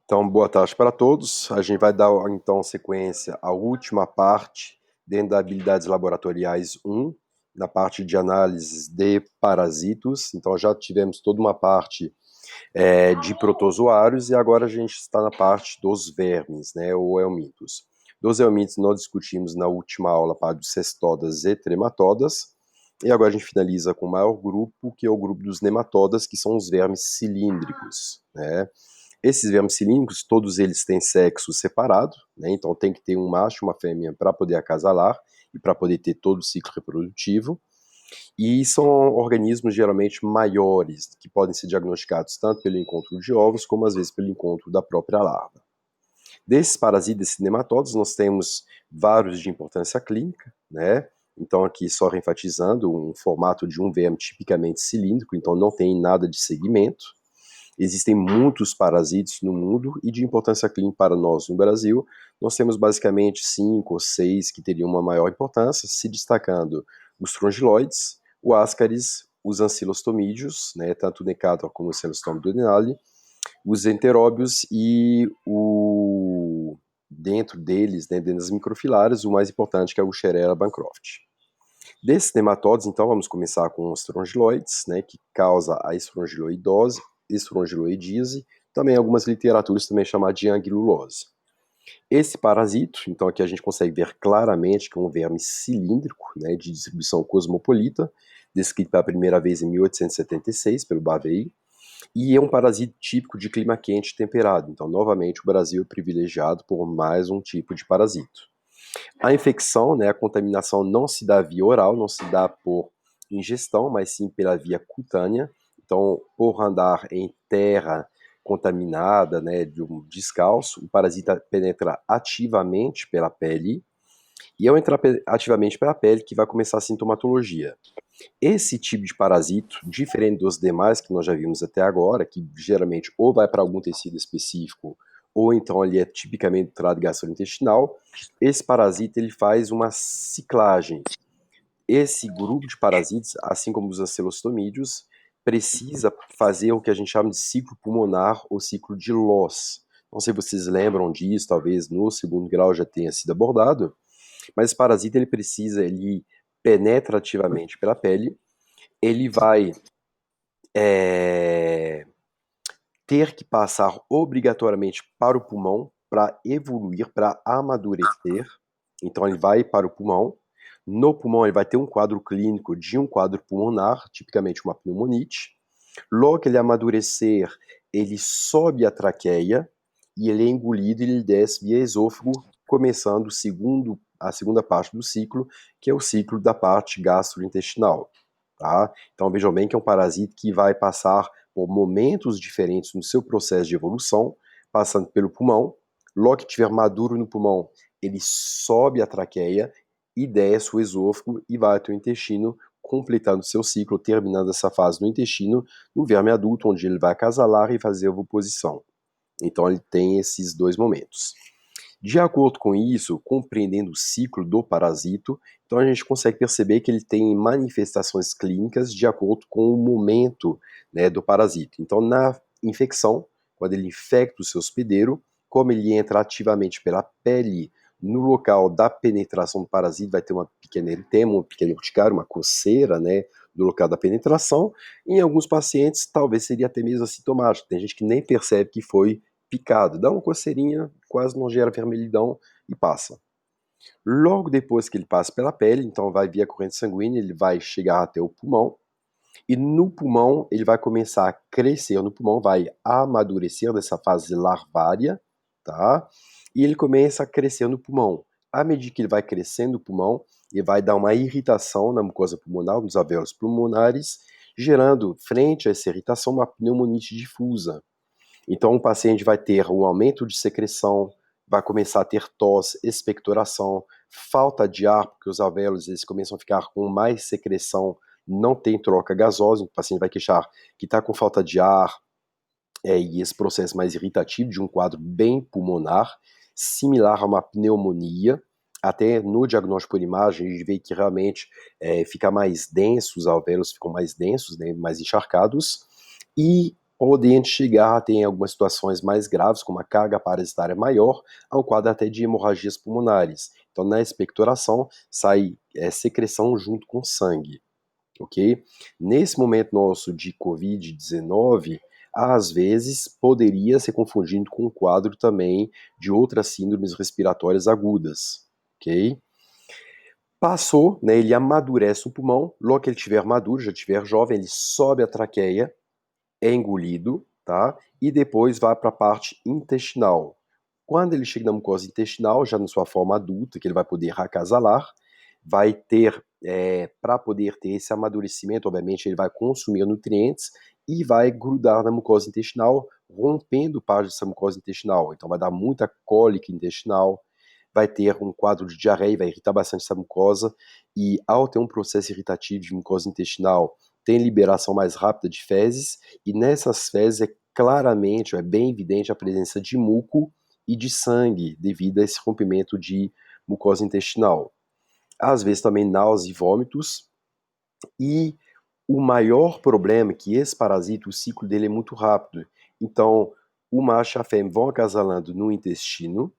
Então, boa tarde para todos. A gente vai dar então sequência à última parte dentro da habilidades laboratoriais 1, na parte de análises de parasitos. Então, já tivemos toda uma parte de protozoários e agora a gente está na parte dos vermes, né, ou helmintos. Dos helmintos nós discutimos na última aula a parte dos cestodas e trematodas. E agora a gente finaliza com o maior grupo, que é o grupo dos nematodas, que são os vermes cilíndricos, né? Esses vermes cilíndricos, todos eles têm sexo separado, né? Então tem que ter um macho e uma fêmea para poder acasalar e para poder ter todo o ciclo reprodutivo. E são organismos geralmente maiores, que podem ser diagnosticados tanto pelo encontro de ovos, como às vezes pelo encontro da própria larva. Desses parasitas, desses nematóides, nós temos vários de importância clínica, né? Então aqui só enfatizando um formato de um verme tipicamente cilíndrico, então não tem nada de segmento. Existem muitos parasitas no mundo e de importância clínica para nós no Brasil, nós temos basicamente 5 ou 6 que teriam uma maior importância, se destacando os strongyloides, o ascaris, os ancilostomídeos, né, tanto o Necator como o Celestoma duodenale, os enteróbios e dentro deles, né, dentro das microfilárias, o mais importante que é o Xerella bancroft. Desses nematóides, então, vamos começar com os strongyloides, né, que causa a estrongiloidose, estrongiloidíase, também algumas literaturas também chamam de anguilulose. Esse parasito, então aqui a gente consegue ver claramente que é um verme cilíndrico, né, de distribuição cosmopolita, descrito pela primeira vez em 1876 pelo Bavei, e é um parasito típico de clima quente e temperado. Então, novamente, o Brasil é privilegiado por mais um tipo de parasito. A infecção, né, a contaminação não se dá via oral, não se dá por ingestão, mas sim pela via cutânea. Então, por andar em terra contaminada, né, de um descalço, o parasita penetra ativamente pela pele, e ao entrar ativamente pela pele que vai começar a sintomatologia. Esse tipo de parasito, diferente dos demais que nós já vimos até agora, que geralmente ou vai para algum tecido específico, ou então ele é tipicamente do trato gastrointestinal, esse parasita ele faz uma ciclagem. Esse grupo de parasitas, assim como os ancilostomídeos, precisa fazer o que a gente chama de ciclo pulmonar ou ciclo de Loss. Não sei se vocês lembram disso, talvez no segundo grau já tenha sido abordado, mas esse parasita ele penetra ativamente pela pele, ele vai é, ter que passar obrigatoriamente para o pulmão para evoluir, para amadurecer. Então ele vai para o pulmão. No pulmão ele vai ter um quadro clínico de um quadro pulmonar, tipicamente uma pneumonite. Logo que ele amadurecer, ele sobe a traqueia e ele é engolido e ele desce via esôfago, começando a segunda parte do ciclo, que é o ciclo da parte gastrointestinal. Tá? Então vejam bem que é um parasita que vai passar por momentos diferentes no seu processo de evolução, passando pelo pulmão. Logo que estiver maduro no pulmão, ele sobe a traqueia e desce o esôfago e vai até o intestino, completando seu ciclo, terminando essa fase no intestino, no verme adulto, onde ele vai acasalar e fazer a ovoposição. Então ele tem esses dois momentos. De acordo com isso, compreendendo o ciclo do parasito, então a gente consegue perceber que ele tem manifestações clínicas de acordo com o momento, né, do parasito. Então, na infecção, quando ele infecta o seu hospedeiro, como ele entra ativamente pela pele, no local da penetração do parasito vai ter uma pequena eritema, uma pequena urticária, uma coceira, né, no local da penetração. Em alguns pacientes, talvez seria até mesmo assintomático. Tem gente que nem percebe que foi picado, dá uma coceirinha, quase não gera vermelhidão e passa. Logo depois que ele passa pela pele, então vai via corrente sanguínea, ele vai chegar até o pulmão, e no pulmão ele vai começar a crescer no pulmão, vai amadurecer nessa fase larvária, tá? E ele começa a crescer no pulmão. À medida que ele vai crescendo no pulmão, ele vai dar uma irritação na mucosa pulmonar, nos alvéolos pulmonares, gerando, frente a essa irritação, uma pneumonite difusa. Então, o paciente vai ter um aumento de secreção, vai começar a ter tosse, expectoração, falta de ar, porque os alvéolos eles começam a ficar com mais secreção, não tem troca gasosa, o paciente vai queixar que está com falta de ar, e esse processo mais irritativo de um quadro bem pulmonar, similar a uma pneumonia. Até no diagnóstico por imagem, a gente vê que realmente fica mais denso, os alvéolos ficam mais densos, né, mais encharcados, e podendo chegar a ter em algumas situações mais graves, como a carga parasitária maior, a um quadro até de hemorragias pulmonares. Então, na expectoração, sai secreção junto com sangue, ok? Nesse momento nosso de Covid-19, às vezes poderia ser confundido com um quadro também de outras síndromes respiratórias agudas, ok? Passou, né, ele amadurece o pulmão, logo que ele estiver maduro, já estiver jovem, ele sobe a traqueia, é engolido, tá? E depois vai para a parte intestinal. Quando ele chega na mucosa intestinal, já na sua forma adulta, que ele vai poder acasalar, vai ter, para poder ter esse amadurecimento, obviamente, ele vai consumir nutrientes e vai grudar na mucosa intestinal, rompendo parte dessa mucosa intestinal. Então vai dar muita cólica intestinal, vai ter um quadro de diarreia, vai irritar bastante essa mucosa, e ao ter um processo irritativo de mucosa intestinal, tem liberação mais rápida de fezes, e nessas fezes é claramente, é bem evidente a presença de muco e de sangue, devido a esse rompimento de mucosa intestinal. Às vezes também náuseas e vômitos, e o maior problema é que esse parasita, o ciclo dele é muito rápido. Então, o macho e a fêmea vão acasalando no intestino,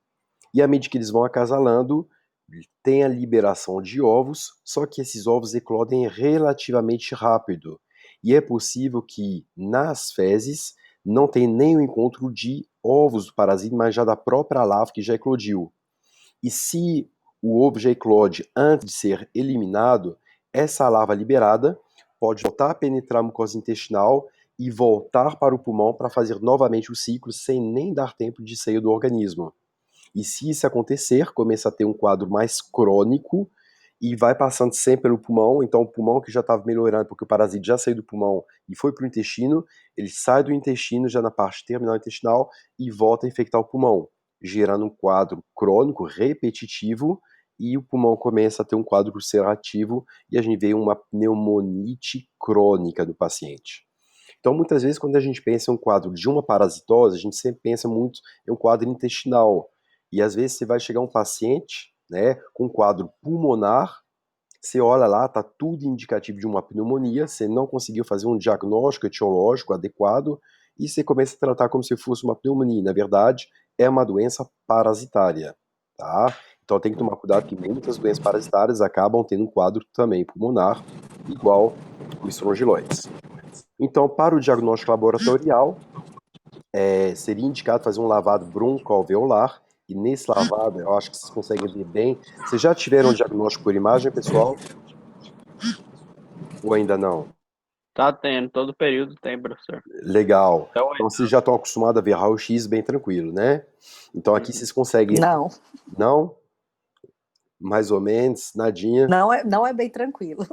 e à medida que eles vão acasalando, tem a liberação de ovos, só que esses ovos eclodem relativamente rápido. E é possível que nas fezes não tenha nem o encontro de ovos do parasita, mas já da própria larva que já eclodiu. E se o ovo já eclode antes de ser eliminado, essa larva liberada pode voltar a penetrar a mucosa intestinal e voltar para o pulmão para fazer novamente o ciclo sem nem dar tempo de sair do organismo. E se isso acontecer, começa a ter um quadro mais crônico e vai passando sempre pelo pulmão. Então, o pulmão que já estava melhorando, porque o parasita já saiu do pulmão e foi para o intestino, ele sai do intestino já na parte terminal intestinal e volta a infectar o pulmão, gerando um quadro crônico, repetitivo, e o pulmão começa a ter um quadro ulcerativo e a gente vê uma pneumonite crônica do paciente. Então, muitas vezes, quando a gente pensa em um quadro de uma parasitose, a gente sempre pensa muito em um quadro intestinal. E às vezes você vai chegar um paciente, né, com um quadro pulmonar, você olha lá, tá tudo indicativo de uma pneumonia, você não conseguiu fazer um diagnóstico etiológico adequado e você começa a tratar como se fosse uma pneumonia. Na verdade, é uma doença parasitária, tá? Então tem que tomar cuidado que muitas doenças parasitárias acabam tendo um quadro também pulmonar, igual o estrongiloides. Então, para o diagnóstico laboratorial, seria indicado fazer um lavado broncoalveolar, e nesse lavado, eu acho que vocês conseguem ver bem. Vocês já tiveram um diagnóstico por imagem, pessoal? Ou ainda não? Tá tendo, todo período tem, professor. Legal. Até o Então vocês oitavo. já estão acostumados a ver raio-x bem tranquilo, né? Então aqui Uhum. vocês conseguem. Não, Não? Mais ou menos, nadinha. não é bem tranquilo.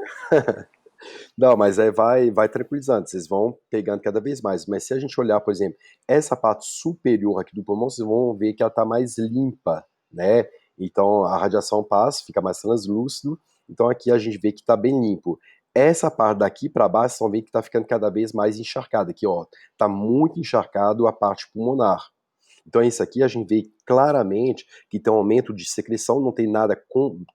Não, mas vai tranquilizando, vocês vão pegando cada vez mais. Mas se a gente olhar, por exemplo, essa parte superior aqui do pulmão, vocês vão ver que ela está mais limpa, né? Então a radiação passa, fica mais translúcido. Então aqui a gente vê que está bem limpo. Essa parte daqui para baixo, vocês vão ver que está ficando cada vez mais encharcada. Aqui, ó, está muito encharcado a parte pulmonar. Então, isso aqui a gente vê claramente que tem um aumento de secreção, não tem nada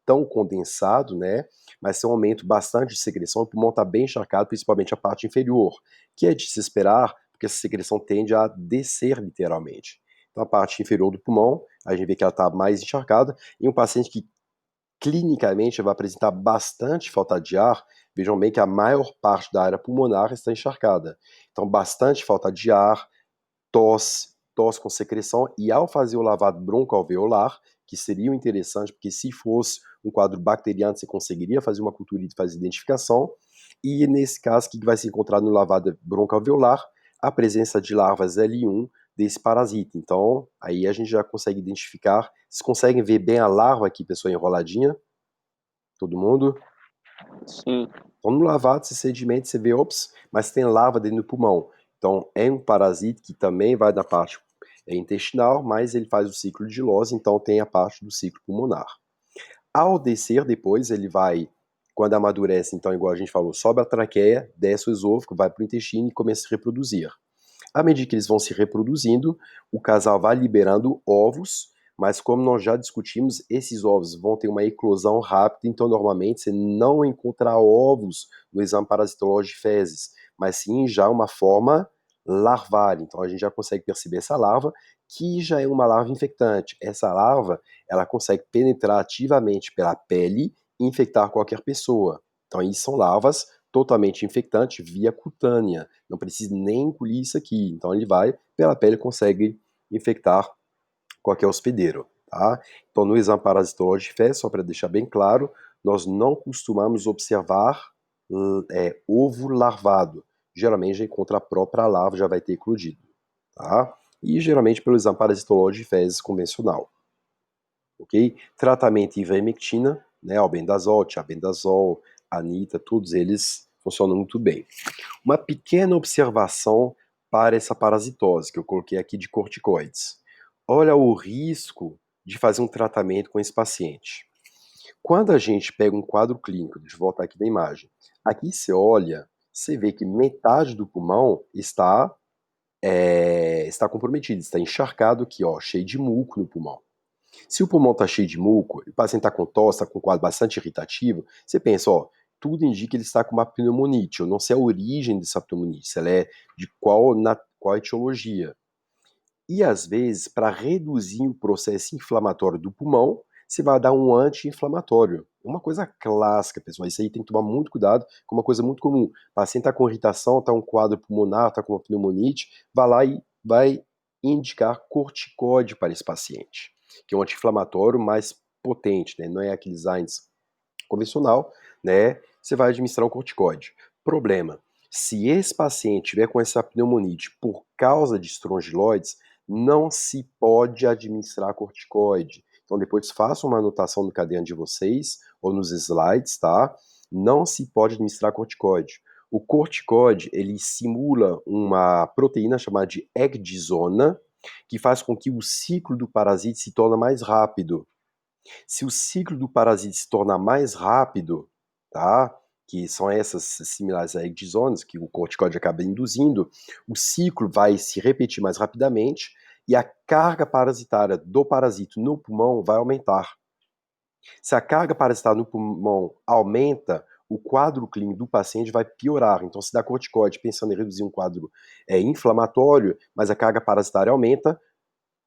tão condensado, né? Mas tem um aumento bastante de secreção, o pulmão está bem encharcado, principalmente a parte inferior, que é de se esperar, porque essa secreção tende a descer literalmente. Então, a parte inferior do pulmão, a gente vê que ela está mais encharcada, e um paciente que clinicamente vai apresentar bastante falta de ar, vejam bem que a maior parte da área pulmonar está encharcada. Então, bastante falta de ar, tosse com secreção, e ao fazer o lavado broncoalveolar, que seria o interessante, porque se fosse um quadro bacteriano, você conseguiria fazer uma cultura e fazer identificação, e nesse caso, o que vai se encontrar no lavado broncoalveolar? A presença de larvas L1 desse parasita. Então, aí a gente já consegue identificar. Vocês conseguem ver bem a larva aqui, pessoal, enroladinha? Todo mundo? Sim. Então, no lavado, esse sedimento, você vê, ops, mas tem lava dentro do pulmão. Então, é um parasita que também vai da parte intestinal, mas ele faz o ciclo de lose, então tem a parte do ciclo pulmonar. Ao descer depois, ele vai, quando amadurece, então, igual a gente falou, sobe a traqueia, desce o esôfago, vai para o intestino e começa a se reproduzir. À medida que eles vão se reproduzindo, o casal vai liberando ovos, mas como nós já discutimos, esses ovos vão ter uma eclosão rápida, então normalmente você não encontra ovos no exame parasitológico de fezes, mas sim já uma forma larvária. Então a gente já consegue perceber essa larva, que já é uma larva infectante. Essa larva, ela consegue penetrar ativamente pela pele e infectar qualquer pessoa. Então aí são larvas totalmente infectantes via cutânea. Não precisa nem engolir isso aqui. Então ele vai pela pele e consegue infectar qualquer hospedeiro, tá? Então no exame parasitológico de fezes, só para deixar bem claro, nós não costumamos observar ovo larvado. Geralmente já encontra a própria larva, já vai ter eclodido, tá? E geralmente pelo exame parasitológico de fezes convencional, ok? Tratamento ivermectina, né, albendazol, tiabendazol, anita, todos eles funcionam muito bem. Uma pequena observação para essa parasitose que eu coloquei aqui de corticoides. Olha o risco de fazer um tratamento com esse paciente. Quando a gente pega um quadro clínico, deixa eu voltar aqui na imagem, aqui você olha, você vê que metade do pulmão está comprometido, está encharcado aqui, ó, cheio de muco no pulmão. Se o pulmão está cheio de muco, o paciente está com tosse, está com um quadro bastante irritativo, você pensa, ó, tudo indica que ele está com uma pneumonite. Eu não sei a origem dessa pneumonite, se ela é de qual etiologia. E às vezes, para reduzir o processo inflamatório do pulmão, você vai dar um anti-inflamatório. É uma coisa clássica, pessoal. Isso aí tem que tomar muito cuidado, que é uma coisa muito comum. O paciente está com irritação, está um quadro pulmonar, está com uma pneumonite, vai lá e vai indicar corticóide para esse paciente, que é um anti-inflamatório mais potente, né? Não é aquele Zymes convencional, né? Você vai administrar um corticóide. Problema: se esse paciente tiver com essa pneumonite por causa de estrongiloides, não se pode administrar corticoide. Então depois façam uma anotação no caderno de vocês ou nos slides, tá? Não se pode administrar corticoide. O corticoide, ele simula uma proteína chamada de ecdisona, que faz com que o ciclo do parasita se torne mais rápido. Se o ciclo do parasita se tornar mais rápido, tá? Que são essas similares a ecdisonas, que o corticoide acaba induzindo, o ciclo vai se repetir mais rapidamente e a carga parasitária do parasito no pulmão vai aumentar. Se a carga parasitária no pulmão aumenta, o quadro clínico do paciente vai piorar. Então, se dá corticoide pensando em reduzir um quadro inflamatório, mas a carga parasitária aumenta,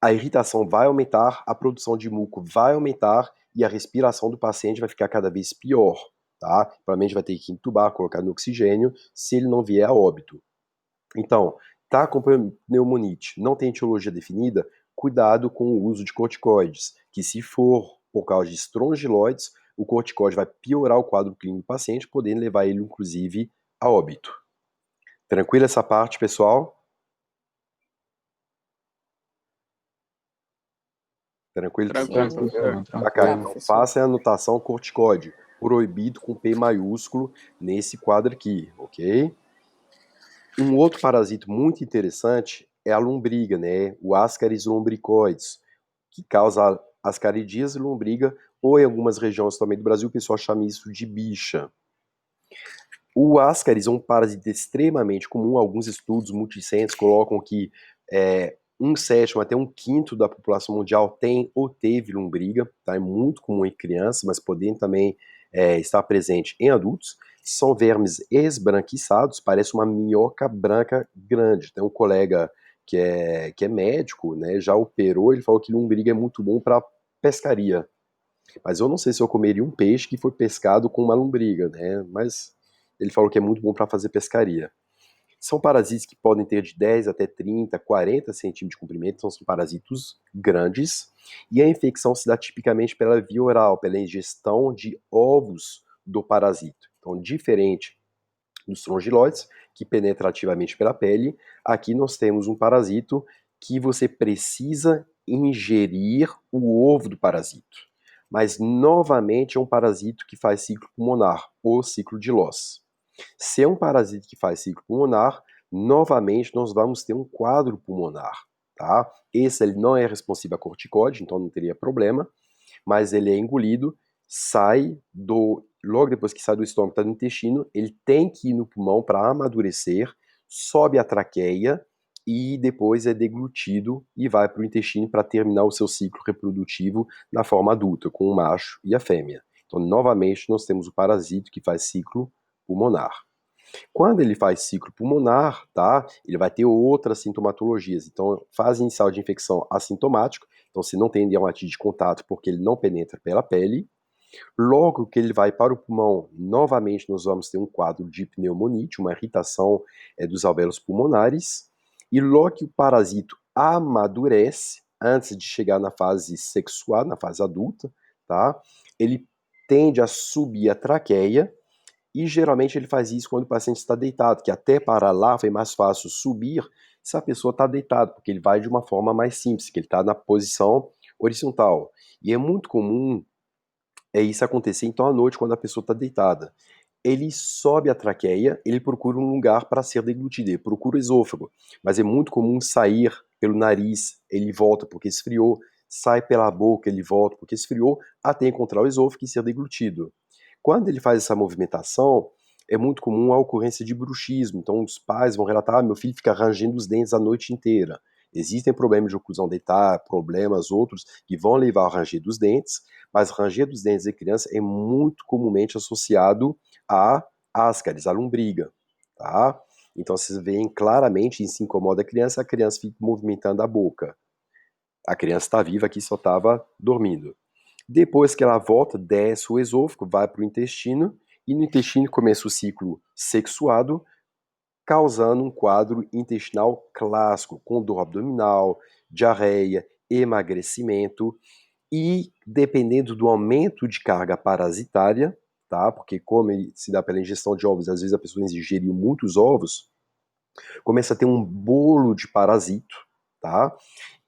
a irritação vai aumentar, a produção de muco vai aumentar e a respiração do paciente vai ficar cada vez pior, tá? Provavelmente vai ter que entubar, colocar no oxigênio, se ele não vier a óbito. Então, tá com pneumonite, não tem etiologia definida, cuidado com o uso de corticoides, que se for por causa de estrongiloides, o corticoide vai piorar o quadro clínico do paciente, podendo levar ele, inclusive, a óbito. Tranquilo essa parte, pessoal? Tranquilo? Tranquilo, Sim, professor. Bacana. tá, Então, professor. faça a anotação corticóide, proibido com P maiúsculo nesse quadro aqui, ok? Um outro parasito muito interessante é a lombriga, né? O Ascaris lumbricoides, que causa ascaridíase e lombriga, ou em algumas regiões também do Brasil, o pessoal chama isso de bicha. O Ascaris é um parasita extremamente comum, alguns estudos multicentes colocam que um sétimo até um quinto da população mundial tem ou teve lombriga, tá? É muito comum em crianças, mas podendo também estar presente em adultos. São vermes esbranquiçados, parece uma minhoca branca grande. Tem um colega que é médico, né, já operou, ele falou que lombriga é muito bom para pescaria. Mas eu não sei se eu comeria um peixe que foi pescado com uma lombriga, né? Mas ele falou que é muito bom para fazer pescaria. São parasitas que podem ter de 10 até 30, 40 centímetros de comprimento, então são parasitos grandes. E a infecção se dá tipicamente pela via oral, pela ingestão de ovos do parasito. Então, diferente dos estrongiloides, que penetra ativamente pela pele, aqui nós temos um parasito que você precisa ingerir o ovo do parasito. Mas, novamente, é um parasito que faz ciclo pulmonar, ou ciclo de Loss. Se é um parasita que faz ciclo pulmonar, novamente nós vamos ter um quadro pulmonar, tá? Esse ele não é responsivo a corticóide, então não teria problema, mas ele é engolido, logo depois que sai do estômago, está no intestino, ele tem que ir no pulmão para amadurecer, sobe a traqueia e depois é deglutido e vai para o intestino para terminar o seu ciclo reprodutivo na forma adulta, com o macho e a fêmea. Então, novamente, nós temos o parasito que faz ciclo pulmonar. Quando ele faz ciclo pulmonar, tá? Ele vai ter outras sintomatologias. Então, fase inicial de infecção assintomático. Então, se não tem dermatite de contato, porque ele não penetra pela pele. Logo que ele vai para o pulmão, novamente nós vamos ter um quadro de pneumonite, uma irritação dos alvéolos pulmonares. E logo que o parasito amadurece, antes de chegar na fase sexual, na fase adulta, tá? Ele tende a subir a traqueia e geralmente ele faz isso quando o paciente está deitado, que até para a larva é mais fácil subir se a pessoa está deitada, porque ele vai de uma forma mais simples, que ele está na posição horizontal. E é muito comum isso acontecer então à noite quando a pessoa está deitada. Ele sobe a traqueia, ele procura um lugar para ser deglutido, ele procura o esôfago, mas é muito comum sair pelo nariz, ele volta porque esfriou, sai pela boca, ele volta porque esfriou, até encontrar o esôfago e ser deglutido. Quando ele faz essa movimentação, é muito comum a ocorrência de bruxismo, então os pais vão relatar, meu filho fica rangendo os dentes a noite inteira. Existem problemas de oclusão dentária, problemas outros que vão levar ao ranger dos dentes, mas ranger dos dentes de criança é muito comumente associado a ascaris, a lombriga, tá? Então vocês veem claramente, se incomoda a criança fica movimentando a boca. A criança está viva aqui, só estava dormindo. Depois que ela volta, desce o esôfago, vai para o intestino, e no intestino começa o ciclo sexuado, causando um quadro intestinal clássico, com dor abdominal, diarreia, emagrecimento, e dependendo do aumento de carga parasitária, tá? Porque como ele se dá pela ingestão de ovos, às vezes a pessoa ingeriu muitos ovos, começa a ter um bolo de parasito, tá?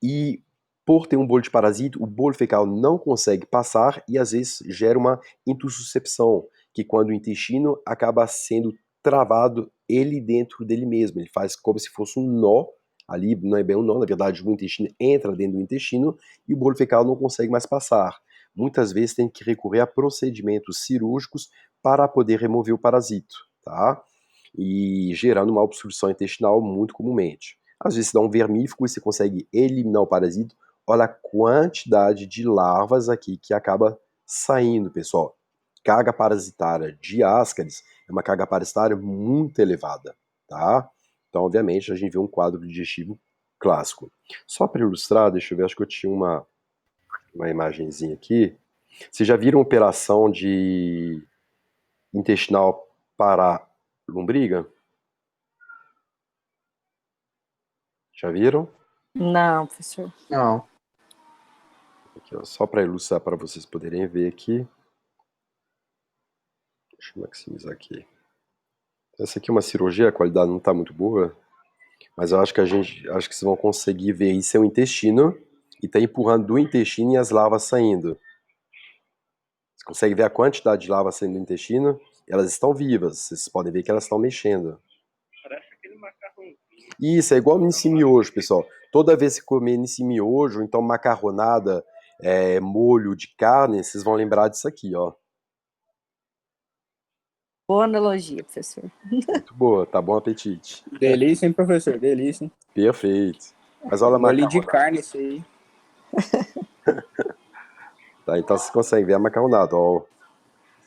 E por ter um bolo de parasito, o bolo fecal não consegue passar e às vezes gera uma intussuscepção, que quando o intestino acaba sendo travado ele dentro dele mesmo, ele faz como se fosse um nó, ali não é bem um nó, na verdade o intestino entra dentro do intestino e o bolo fecal não consegue mais passar. Muitas vezes tem que recorrer a procedimentos cirúrgicos para poder remover o parasito, tá? E gerando uma obstrução intestinal muito comumente. Às vezes você dá um vermífugo e você consegue eliminar o parasito. Olha a quantidade de larvas aqui que acaba saindo, pessoal. Carga parasitária de ascaris é uma carga parasitária muito elevada, tá? Então, obviamente, a gente vê um quadro digestivo clássico. Só para ilustrar, deixa eu ver, acho que eu tinha uma imagenzinha aqui. Vocês já viram operação de intestinal para lombriga? Já viram? Não, professor. Não. Aqui, ó, só para ilustrar para vocês poderem ver aqui. Deixa eu maximizar aqui. Essa aqui é uma cirurgia, a qualidade não está muito boa, mas eu acho que acho que vocês vão conseguir ver isso é o intestino e está empurrando do intestino e as larvas saindo. Você consegue ver a quantidade de larvas saindo do intestino? Elas estão vivas, vocês podem ver que elas estão mexendo. Parece aquele macarrãozinho. Isso, é igual nesse miojo, pessoal. Toda vez que comer nesse miojo, então macarronada, molho de carne, vocês vão lembrar disso aqui, ó. Boa analogia, professor. Muito boa, tá bom apetite. Delícia, hein, professor? Delícia, hein? Perfeito. Mas olha a Molho de macarronada. carne esse aí. Tá, então vocês conseguem ver a macarronada, ó.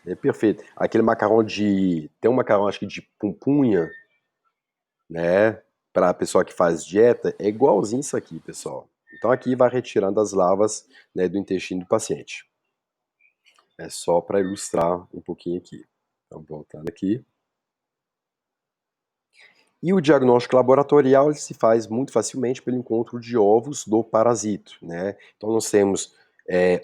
É perfeito. Aquele macarrão de. Tem um macarrão, acho que de pupunha, né? Para a pessoa que faz dieta, é igualzinho isso aqui, pessoal. Então aqui vai retirando as larvas, né, do intestino do paciente. É só para ilustrar um pouquinho aqui. Então, voltando aqui. E o diagnóstico laboratorial ele se faz muito facilmente pelo encontro de ovos do parasito, né? Então nós temos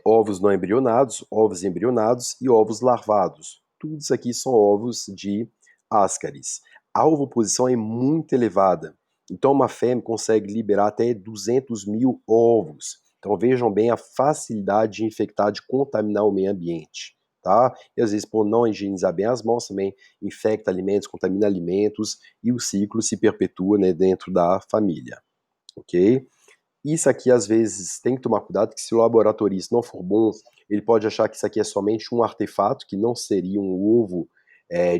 ovos não embrionados, ovos embrionados e ovos larvados. Tudo isso aqui são ovos de ascaris. A ovoposição é muito elevada. Então uma fêmea consegue liberar até 200 mil ovos. Então vejam bem a facilidade de infectar, de contaminar o meio ambiente, tá? E às vezes por não higienizar bem as mãos também infecta alimentos, contamina alimentos e o ciclo se perpetua, né, dentro da família, ok? Isso aqui às vezes tem que tomar cuidado que se o laboratorista não for bom, ele pode achar que isso aqui é somente um artefato, que não seria um ovo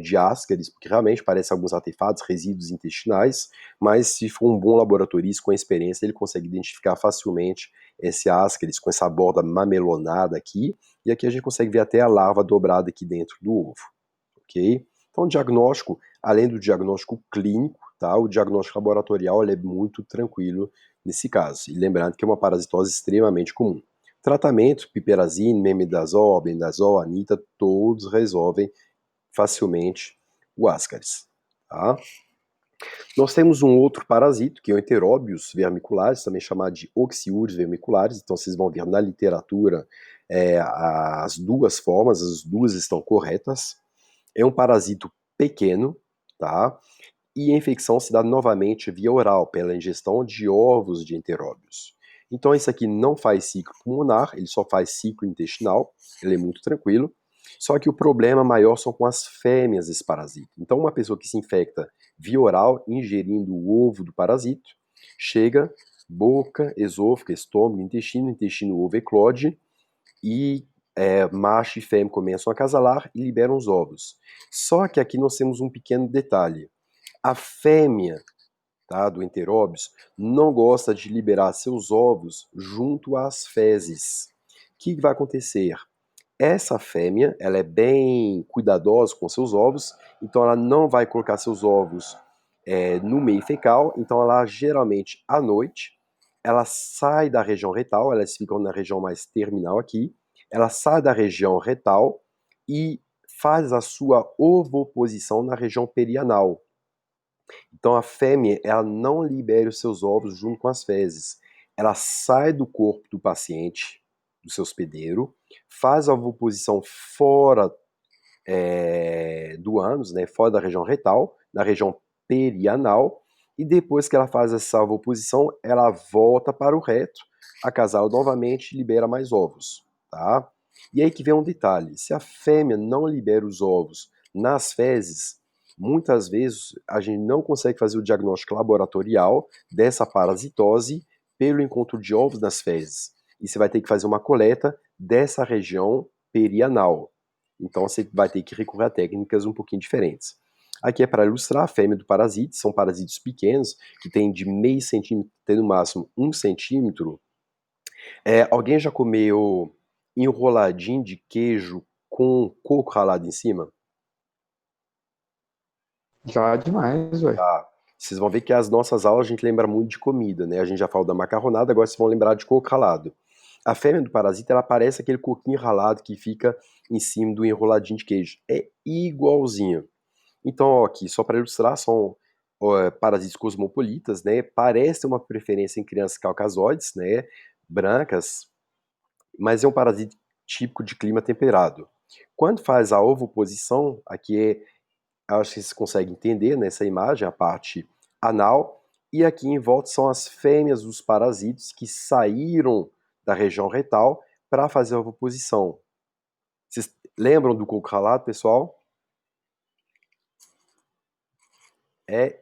de ascaris, porque realmente parece alguns artefatos, resíduos intestinais, mas se for um bom laboratorista com experiência, ele consegue identificar facilmente esse ascaris com essa borda mamelonada aqui, e aqui a gente consegue ver até a larva dobrada aqui dentro do ovo, ok? Então, o diagnóstico, além do diagnóstico clínico, tá? O diagnóstico laboratorial ele é muito tranquilo nesse caso. E lembrando que é uma parasitose extremamente comum. Tratamento, piperazine, mebendazol, albendazol, anita, todos resolvem facilmente o Ascaris, tá? Nós temos um outro parasito, que é o Enteróbios vermiculares, também chamado de Oxiúrios vermiculares. Então vocês vão ver na literatura as duas formas, as duas estão corretas. É um parasito pequeno, tá? E a infecção se dá novamente via oral, pela ingestão de ovos de Enteróbios. Então esse aqui não faz ciclo pulmonar, ele só faz ciclo intestinal, ele é muito tranquilo. Só que o problema maior são com as fêmeas desse parasito. Então uma pessoa que se infecta via oral, ingerindo o ovo do parasito, chega, boca, esôfago, estômago, intestino, ovo eclode e macho e fêmea começam a acasalar e liberam os ovos. Só que aqui nós temos um pequeno detalhe. A fêmea, tá, do Enteróbios não gosta de liberar seus ovos junto às fezes. O que vai acontecer? Essa fêmea, ela é bem cuidadosa com seus ovos, então ela não vai colocar seus ovos no meio fecal, então ela geralmente à noite, ela sai da região retal, elas ficam na região mais terminal aqui, ela sai da região retal e faz a sua ovoposição na região perianal. Então a fêmea, ela não libera os seus ovos junto com as fezes. Ela sai do corpo do paciente, do seu hospedeiro, faz a ovoposição fora do ânus, né, fora da região retal, na região perianal, e depois que ela faz essa ovoposição, ela volta para o reto, acasala novamente e libera mais ovos, tá? E aí que vem um detalhe, se a fêmea não libera os ovos nas fezes, muitas vezes a gente não consegue fazer o diagnóstico laboratorial dessa parasitose pelo encontro de ovos nas fezes. E você vai ter que fazer uma coleta dessa região perianal. Então você vai ter que recorrer a técnicas um pouquinho diferentes. Aqui é para ilustrar a fêmea do parasito, são parasitos pequenos, que tem de meio centímetro até no máximo 1 centímetro. Alguém já comeu enroladinho de queijo com coco ralado em cima? Já demais, ué. Tá. Vocês vão ver que as nossas aulas a gente lembra muito de comida, né? A gente já falou da macarronada, agora vocês vão lembrar de coco ralado. A fêmea do parasita, ela parece aquele coquinho ralado que fica em cima do enroladinho de queijo. É igualzinho. Então, ó, aqui, só para ilustrar, são parasitas cosmopolitas, né? Parece ter uma preferência em crianças caucasoides, né? Brancas, mas é um parasita típico de clima temperado. Quando faz a ovoposição, aqui acho que vocês conseguem entender nessa imagem, a parte anal, e aqui em volta são as fêmeas dos parasitos que saíram da região retal para fazer a ovoposição. Vocês lembram do coco ralado, pessoal? É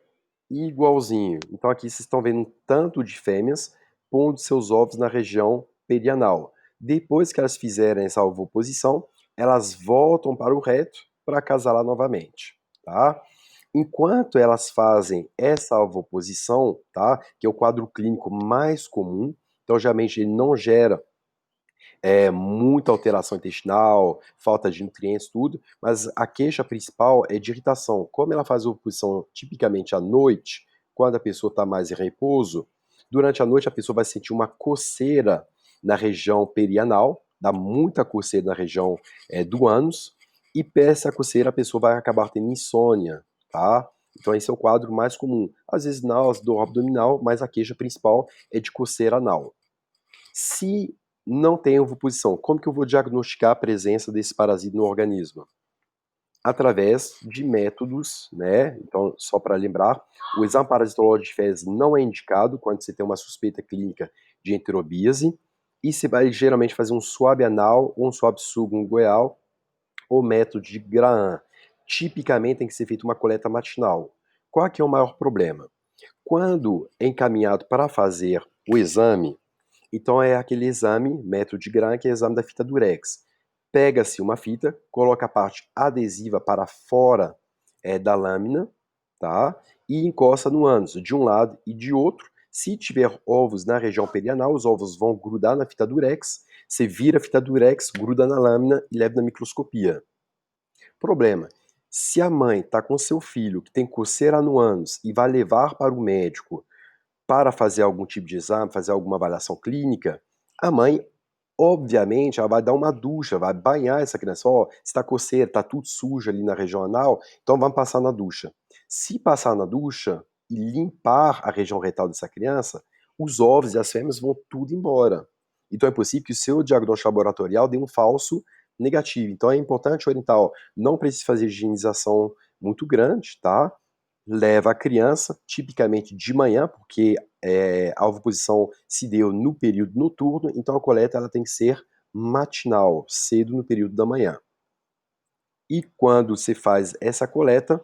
igualzinho. Então aqui vocês estão vendo um tanto de fêmeas pondo seus ovos na região perianal. Depois que elas fizerem essa ovoposição, elas voltam para o reto para acasalar novamente, tá? Enquanto elas fazem essa ovoposição, tá? Que é o quadro clínico mais comum, então geralmente ele não gera muita alteração intestinal, falta de nutrientes, tudo, mas a queixa principal é de irritação. Como ela faz a oposição tipicamente à noite, quando a pessoa está mais em repouso, durante a noite a pessoa vai sentir uma coceira na região perianal, dá muita coceira na região do ânus, e por essa coceira a pessoa vai acabar tendo insônia, tá? Então esse é o quadro mais comum. Às vezes náusea, dor abdominal, mas a queixa principal é de coceira anal. Se não tem ovoposição, como que eu vou diagnosticar a presença desse parasita no organismo? Através de métodos, né? Então, só para lembrar, o exame parasitológico de fezes não é indicado quando você tem uma suspeita clínica de enterobíase, e você vai geralmente fazer um swab anal ou um swab subungueal ou método de Graham. Tipicamente tem que ser feita uma coleta matinal. Qual que é o maior problema? Quando é encaminhado para fazer o exame, então é aquele exame, método de Graham, que é o exame da fita durex. Pega-se uma fita, coloca a parte adesiva para fora da lâmina, tá? E encosta no ânus, de um lado e de outro. Se tiver ovos na região perianal, os ovos vão grudar na fita durex. Você vira a fita durex, gruda na lâmina e leva na microscopia. Problema: Se a mãe está com seu filho que tem coceira no ânus e vai levar para o médico para fazer algum tipo de exame, fazer alguma avaliação clínica, a mãe, obviamente, ela vai dar uma ducha, vai banhar essa criança. Ó, se tá coceira, tá tudo sujo ali na região anal, então vamos passar na ducha. Se passar na ducha e limpar a região retal dessa criança, os ovos e as fêmeas vão tudo embora. Então é possível que o seu diagnóstico laboratorial dê um falso negativo. Então é importante orientar, ó, não precisa fazer higienização muito grande, tá? Leva a criança, tipicamente de manhã, porque a ovoposição se deu no período noturno, então a coleta ela tem que ser matinal, cedo no período da manhã. E quando você faz essa coleta,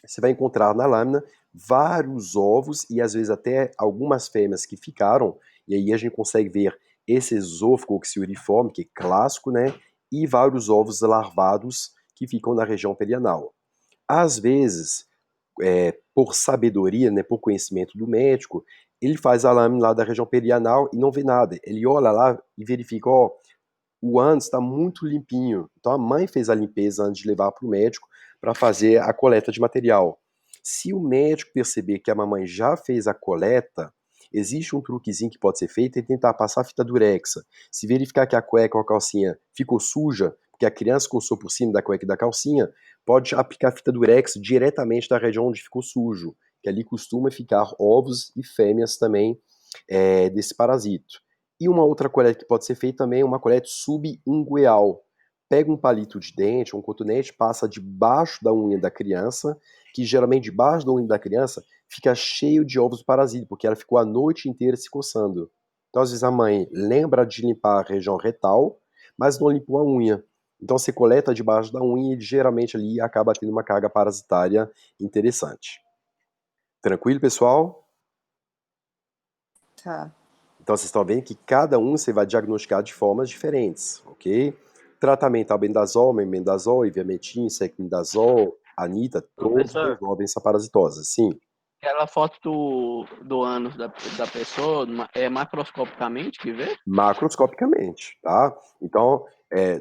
você vai encontrar na lâmina vários ovos e às vezes até algumas fêmeas que ficaram, e aí a gente consegue ver esse esôfago oxiuriforme, que é clássico, né? E vários ovos larvados que ficam na região perianal. Às vezes, por sabedoria, né, por conhecimento do médico, ele faz a lâmina lá da região perianal e não vê nada. Ele olha lá e verifica, ó, o ânus está muito limpinho. Então a mãe fez a limpeza antes de levar para o médico para fazer a coleta de material. Se o médico perceber que a mamãe já fez a coleta, existe um truquezinho que pode ser feito e tentar passar fita durexa. Se verificar que a cueca ou a calcinha ficou suja, porque a criança coçou por cima da cueca e da calcinha, pode aplicar fita durex diretamente na região onde ficou sujo, que ali costuma ficar ovos e fêmeas também desse parasito. E uma outra coleta que pode ser feita também é uma coleta subungueal. Pega um palito de dente, um cotonete, passa debaixo da unha da criança, que geralmente debaixo da unha da criança fica cheio de ovos parasitas, porque ela ficou a noite inteira se coçando. Então, às vezes, a mãe lembra de limpar a região retal, mas não limpou a unha. Então, você coleta debaixo da unha e geralmente ali acaba tendo uma carga parasitária interessante. Tranquilo, pessoal? Tá. Então vocês estão vendo que cada um você vai diagnosticar de formas diferentes, ok? Tratamento albendazol, mebendazol, ivermectin, secmidazol, anita, todos Professor, resolvem essa parasitose, sim. aquela foto do ânus da pessoa é macroscopicamente que vê? Macroscopicamente, tá? Então,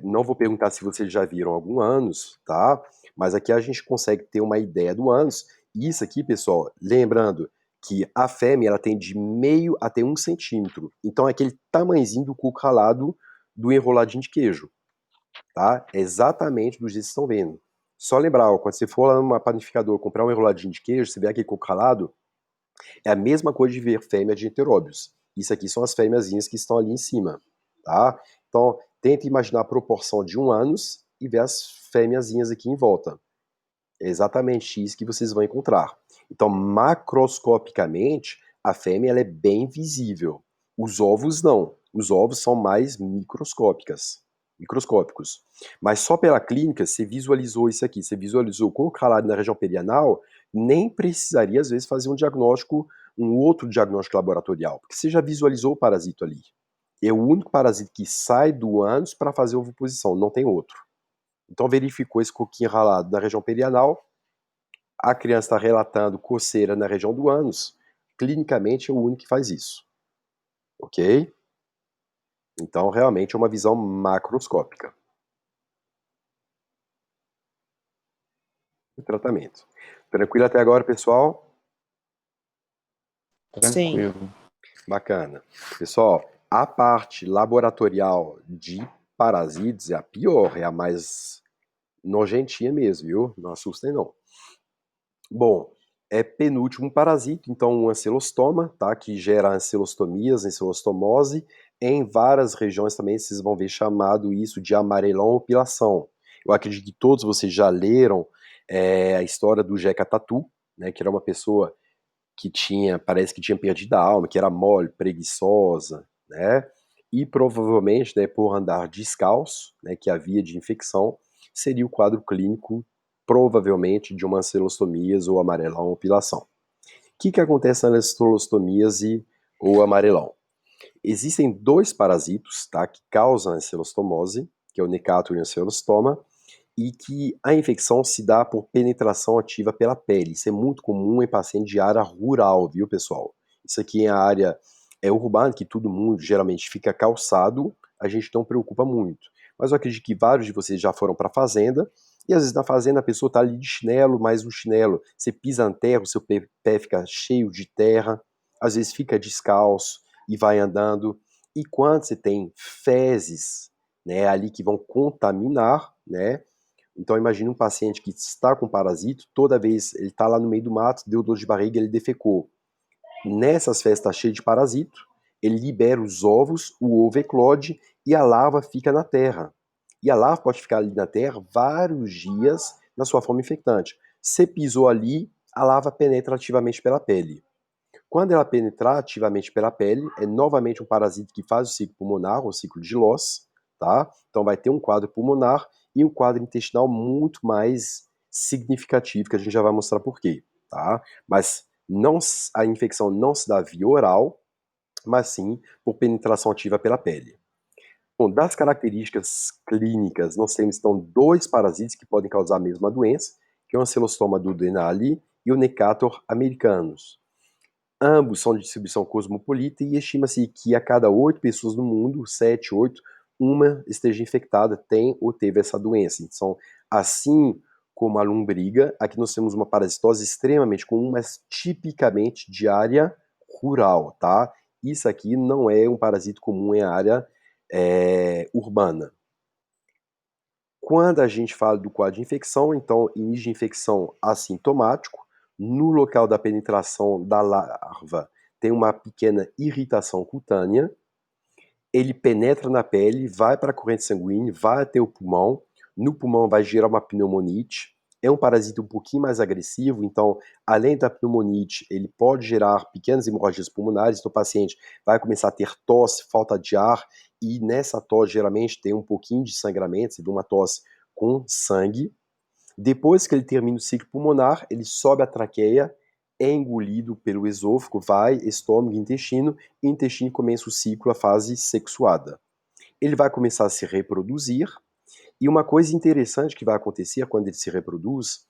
não vou perguntar se vocês já viram algum ânus, tá? Mas aqui a gente consegue ter uma ideia do ânus. Isso aqui, pessoal, lembrando que a fêmea ela tem de meio até 1 centímetro. Então é aquele tamanhozinho do cuco ralado do enroladinho de queijo, tá? É exatamente do jeito que vocês estão vendo. Só lembrar, ó, quando você for lá numa panificador comprar um enroladinho de queijo, você vê aquele coco ralado, é a mesma coisa de ver fêmea de enteróbios. Isso aqui são as fêmeazinhas que estão ali em cima, tá? Então, tenta imaginar a proporção de um ânus e ver as fêmeazinhas aqui em volta. É exatamente isso que vocês vão encontrar. Então, macroscopicamente, a fêmea ela é bem visível. Os ovos não. Os ovos são mais microscópicos. Mas só pela clínica, você visualizou isso aqui, você visualizou o coco ralado na região perianal, nem precisaria, às vezes, fazer um diagnóstico, um outro diagnóstico laboratorial, porque você já visualizou o parasito ali. É o único parasito que sai do ânus para fazer ovoposição, não tem outro. Então verificou esse coquinho ralado na região perianal, a criança está relatando coceira na região do ânus, clinicamente é o único que faz isso. Ok? Então realmente é uma visão macroscópica do tratamento. Tranquilo até agora, pessoal? Sim. Tranquilo. Bacana. Pessoal, a parte laboratorial de parasitas é a pior, é a mais nojentinha mesmo, viu? Não assustem não. Bom, é penúltimo parasito, então um ancilostoma, tá? Que gera ancilostomias, ancilostomose. Em várias regiões também vocês vão ver chamado isso de amarelão ou pilação. Eu acredito que todos vocês já leram a história do Jeca Tatu, né? Que era uma pessoa que parece que tinha perdido a alma, que era mole, preguiçosa, né? E provavelmente, né, por andar descalço, né, que havia de infecção, seria o quadro clínico, provavelmente, de uma ancilostomíase ou amarelão ou pilação. O que acontece nas ancilostomíase ou amarelão? Existem dois parasitos, tá, que causam a ancilostomose, que é o Necator e o ancilostoma, e que a infecção se dá por penetração ativa pela pele. Isso é muito comum em paciente de área rural, viu, pessoal? Isso aqui é a área urbana, que todo mundo geralmente fica calçado, a gente não preocupa muito. Mas eu acredito que vários de vocês já foram para a fazenda E às vezes na fazenda a pessoa está ali de chinelo, mas o chinelo, você pisa na terra, o seu pé fica cheio de terra, às vezes fica descalço e vai andando. E quando você tem fezes, né, ali que vão contaminar, né? Então imagine um paciente que está com parasito, toda vez ele está lá no meio do mato, deu dor de barriga, ele defecou. Nessas fezes está cheio de parasito, ele libera os ovos, o ovo eclode e a larva fica na terra. E a larva pode ficar ali na terra vários dias na sua forma infectante. Você pisou ali, a larva penetra ativamente pela pele. Quando ela penetrar ativamente pela pele, é novamente um parasito que faz o ciclo pulmonar, o ciclo de Loss, tá? Então vai ter um quadro pulmonar e um quadro intestinal muito mais significativo, que a gente já vai mostrar por quê, tá? Mas não, a infecção não se dá via oral, mas sim por penetração ativa pela pele. Bom, das características clínicas, nós temos então dois parasitas que podem causar a mesma doença, que é o Ancylostoma duodenale e o Necator americanus. Ambos são de distribuição cosmopolita e estima-se que a cada 8 pessoas no mundo, 7, 8, uma esteja infectada, tem ou teve essa doença. Então, assim como a lombriga, aqui nós temos uma parasitose extremamente comum, mas tipicamente de área rural, tá? Isso aqui não é um parasito comum em área urbana. Quando a gente fala do quadro de infecção, então, início de infecção assintomático, no local da penetração da larva tem uma pequena irritação cutânea, ele penetra na pele, vai para a corrente sanguínea, vai até o pulmão, no pulmão vai gerar uma pneumonite, é um parasita um pouquinho mais agressivo, então, além da pneumonite, ele pode gerar pequenas hemorragias pulmonares, então o paciente vai começar a ter tosse, falta de ar, e nessa tosse geralmente tem um pouquinho de sangramento, você vê uma tosse com sangue. Depois que ele termina o ciclo pulmonar, ele sobe a traqueia, é engolido pelo esôfago, vai estômago, intestino, e o intestino começa o ciclo, a fase sexuada. Ele vai começar a se reproduzir, e uma coisa interessante que vai acontecer quando ele se reproduz,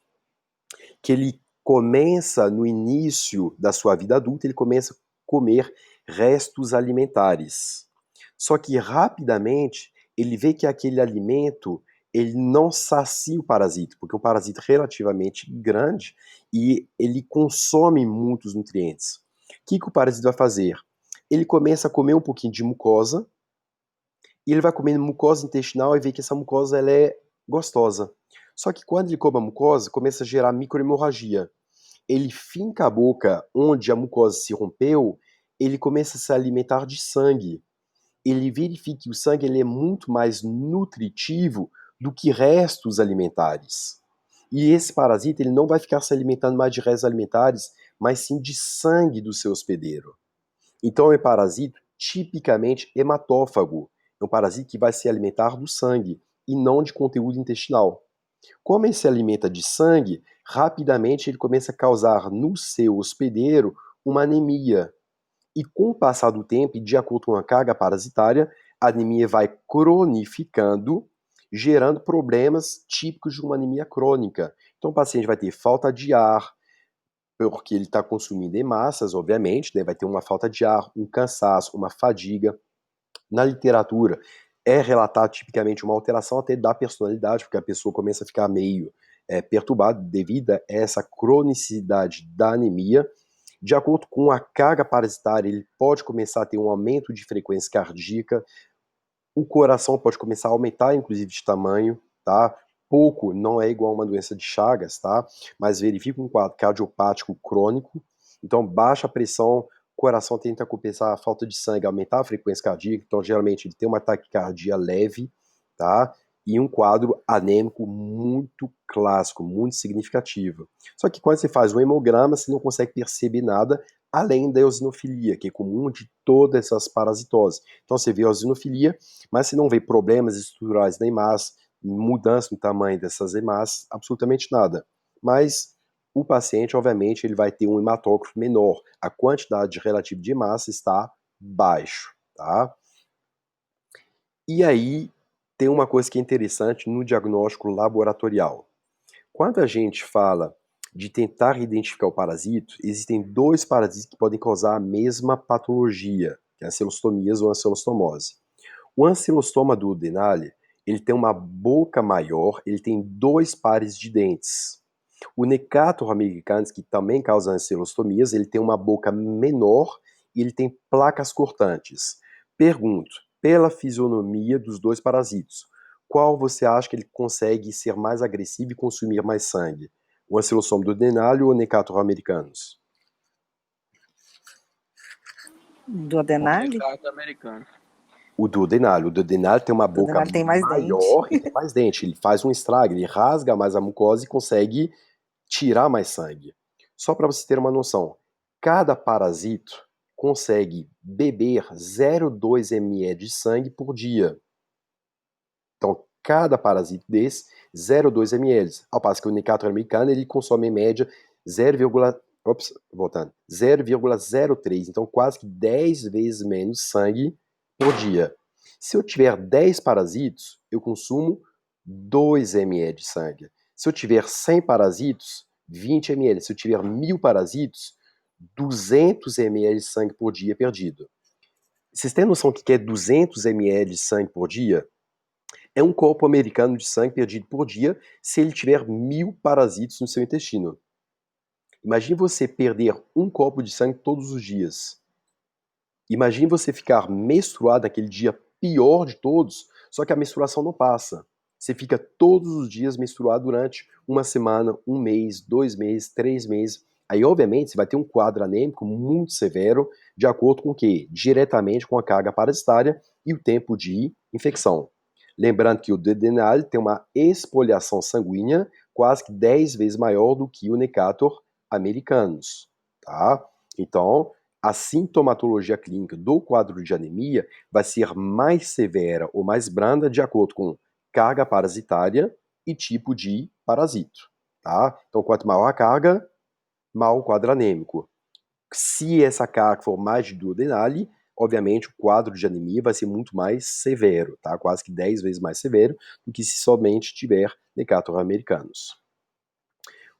que ele começa no início da sua vida adulta, ele começa a comer restos alimentares. Só que rapidamente ele vê que aquele alimento ele não sacia o parasita, porque é um parasita relativamente grande e ele consome muitos nutrientes. O que o parasita vai fazer? Ele começa a comer um pouquinho de mucosa e ele vai comendo mucosa intestinal e vê que essa mucosa ela é gostosa. Só que quando ele come a mucosa, começa a gerar microhemorragia. Ele finca a boca onde a mucosa se rompeu, ele começa a se alimentar de sangue. Ele verifica que o sangue ele é muito mais nutritivo do que restos alimentares. E esse parasita ele não vai ficar se alimentando mais de restos alimentares, mas sim de sangue do seu hospedeiro. Então é um parasita tipicamente hematófago. É um parasita que vai se alimentar do sangue e não de conteúdo intestinal. Como ele se alimenta de sangue, rapidamente ele começa a causar no seu hospedeiro uma anemia. E com o passar do tempo, e de acordo com a carga parasitária, a anemia vai cronificando, gerando problemas típicos de uma anemia crônica. Então o paciente vai ter falta de ar, porque ele está consumindo hemácias, obviamente, né? Vai ter uma falta de ar, um cansaço, uma fadiga. Na literatura, é relatado tipicamente uma alteração até da personalidade, porque a pessoa começa a ficar meio perturbada devido a essa cronicidade da anemia. De acordo com a carga parasitária, ele pode começar a ter um aumento de frequência cardíaca, o coração pode começar a aumentar, inclusive, de tamanho, tá? Pouco não é igual a uma doença de Chagas, tá? Mas verifica um quadro cardiopático crônico, então baixa a pressão, o coração tenta compensar a falta de sangue, aumentar a frequência cardíaca, então geralmente ele tem uma taquicardia leve, tá? E um quadro anêmico muito clássico, muito significativo. Só que quando você faz um hemograma, você não consegue perceber nada além da eosinofilia, que é comum de todas essas parasitoses. Então você vê a eosinofilia, mas você não vê problemas estruturais na hemácia, mudança no tamanho dessas hemácias, absolutamente nada. Mas o paciente, obviamente, ele vai ter um hematócrito menor. A quantidade relativa de hemácia está baixo, tá? E aí tem uma coisa que é interessante no diagnóstico laboratorial. Quando a gente fala de tentar identificar o parasito, existem dois parasitas que podem causar a mesma patologia, que é a ancilostomias ou a ancilostomose. O ancilostoma duodenale, ele tem uma boca maior, ele tem 2 pares de dentes. O Necator americanus, que também causa ancelostomias, ele tem uma boca menor e ele tem placas cortantes. Pergunto, pela fisionomia dos 2 parasitos, qual você acha que ele consegue ser mais agressivo e consumir mais sangue? O Ancylosoma duodenale ou o Necator americanus? Do Adenali? Mercado americano. O duodenale. O duodenale tem uma boca Duodenale tem mais maior dente. e tem mais dente. Ele faz um estrago, ele rasga mais a mucosa e consegue tirar mais sangue. Só para você ter uma noção, cada parasito consegue beber 0,2 ml de sangue por dia. Então, cada parasito desse, 0,2 ml. Ao passo que o Necator americano, ele consome em média 0,03. Então, quase que 10 vezes menos sangue por dia. Se eu tiver 10 parasitos, eu consumo 2 ml de sangue. Se eu tiver 100 parasitos, 20 ml. Se eu tiver 1.000 parasitos, 200 ml de sangue por dia perdido. Vocês têm noção do que é 200 ml de sangue por dia? É um copo americano de sangue perdido por dia se ele tiver 1.000 parasitos no seu intestino. Imagine você perder um copo de sangue todos os dias. Imagine você ficar menstruado naquele dia pior de todos, só que a menstruação não passa. Você fica todos os dias menstruado durante uma semana, um mês, 2 meses, 3 meses. Aí, obviamente, você vai ter um quadro anêmico muito severo, de acordo com o quê? Diretamente com a carga parasitária e o tempo de infecção. Lembrando que o duodenale tem uma espoliação sanguínea quase que 10 vezes maior do que o Necator americanus, tá? Então, a sintomatologia clínica do quadro de anemia vai ser mais severa ou mais branda de acordo com carga parasitária e tipo de parasito, tá? Então, quanto maior a carga, maior o quadro anêmico. Se essa carga for mais de duodenale, obviamente o quadro de anemia vai ser muito mais severo, tá? Quase que 10 vezes mais severo do que se somente tiver Necator americanus.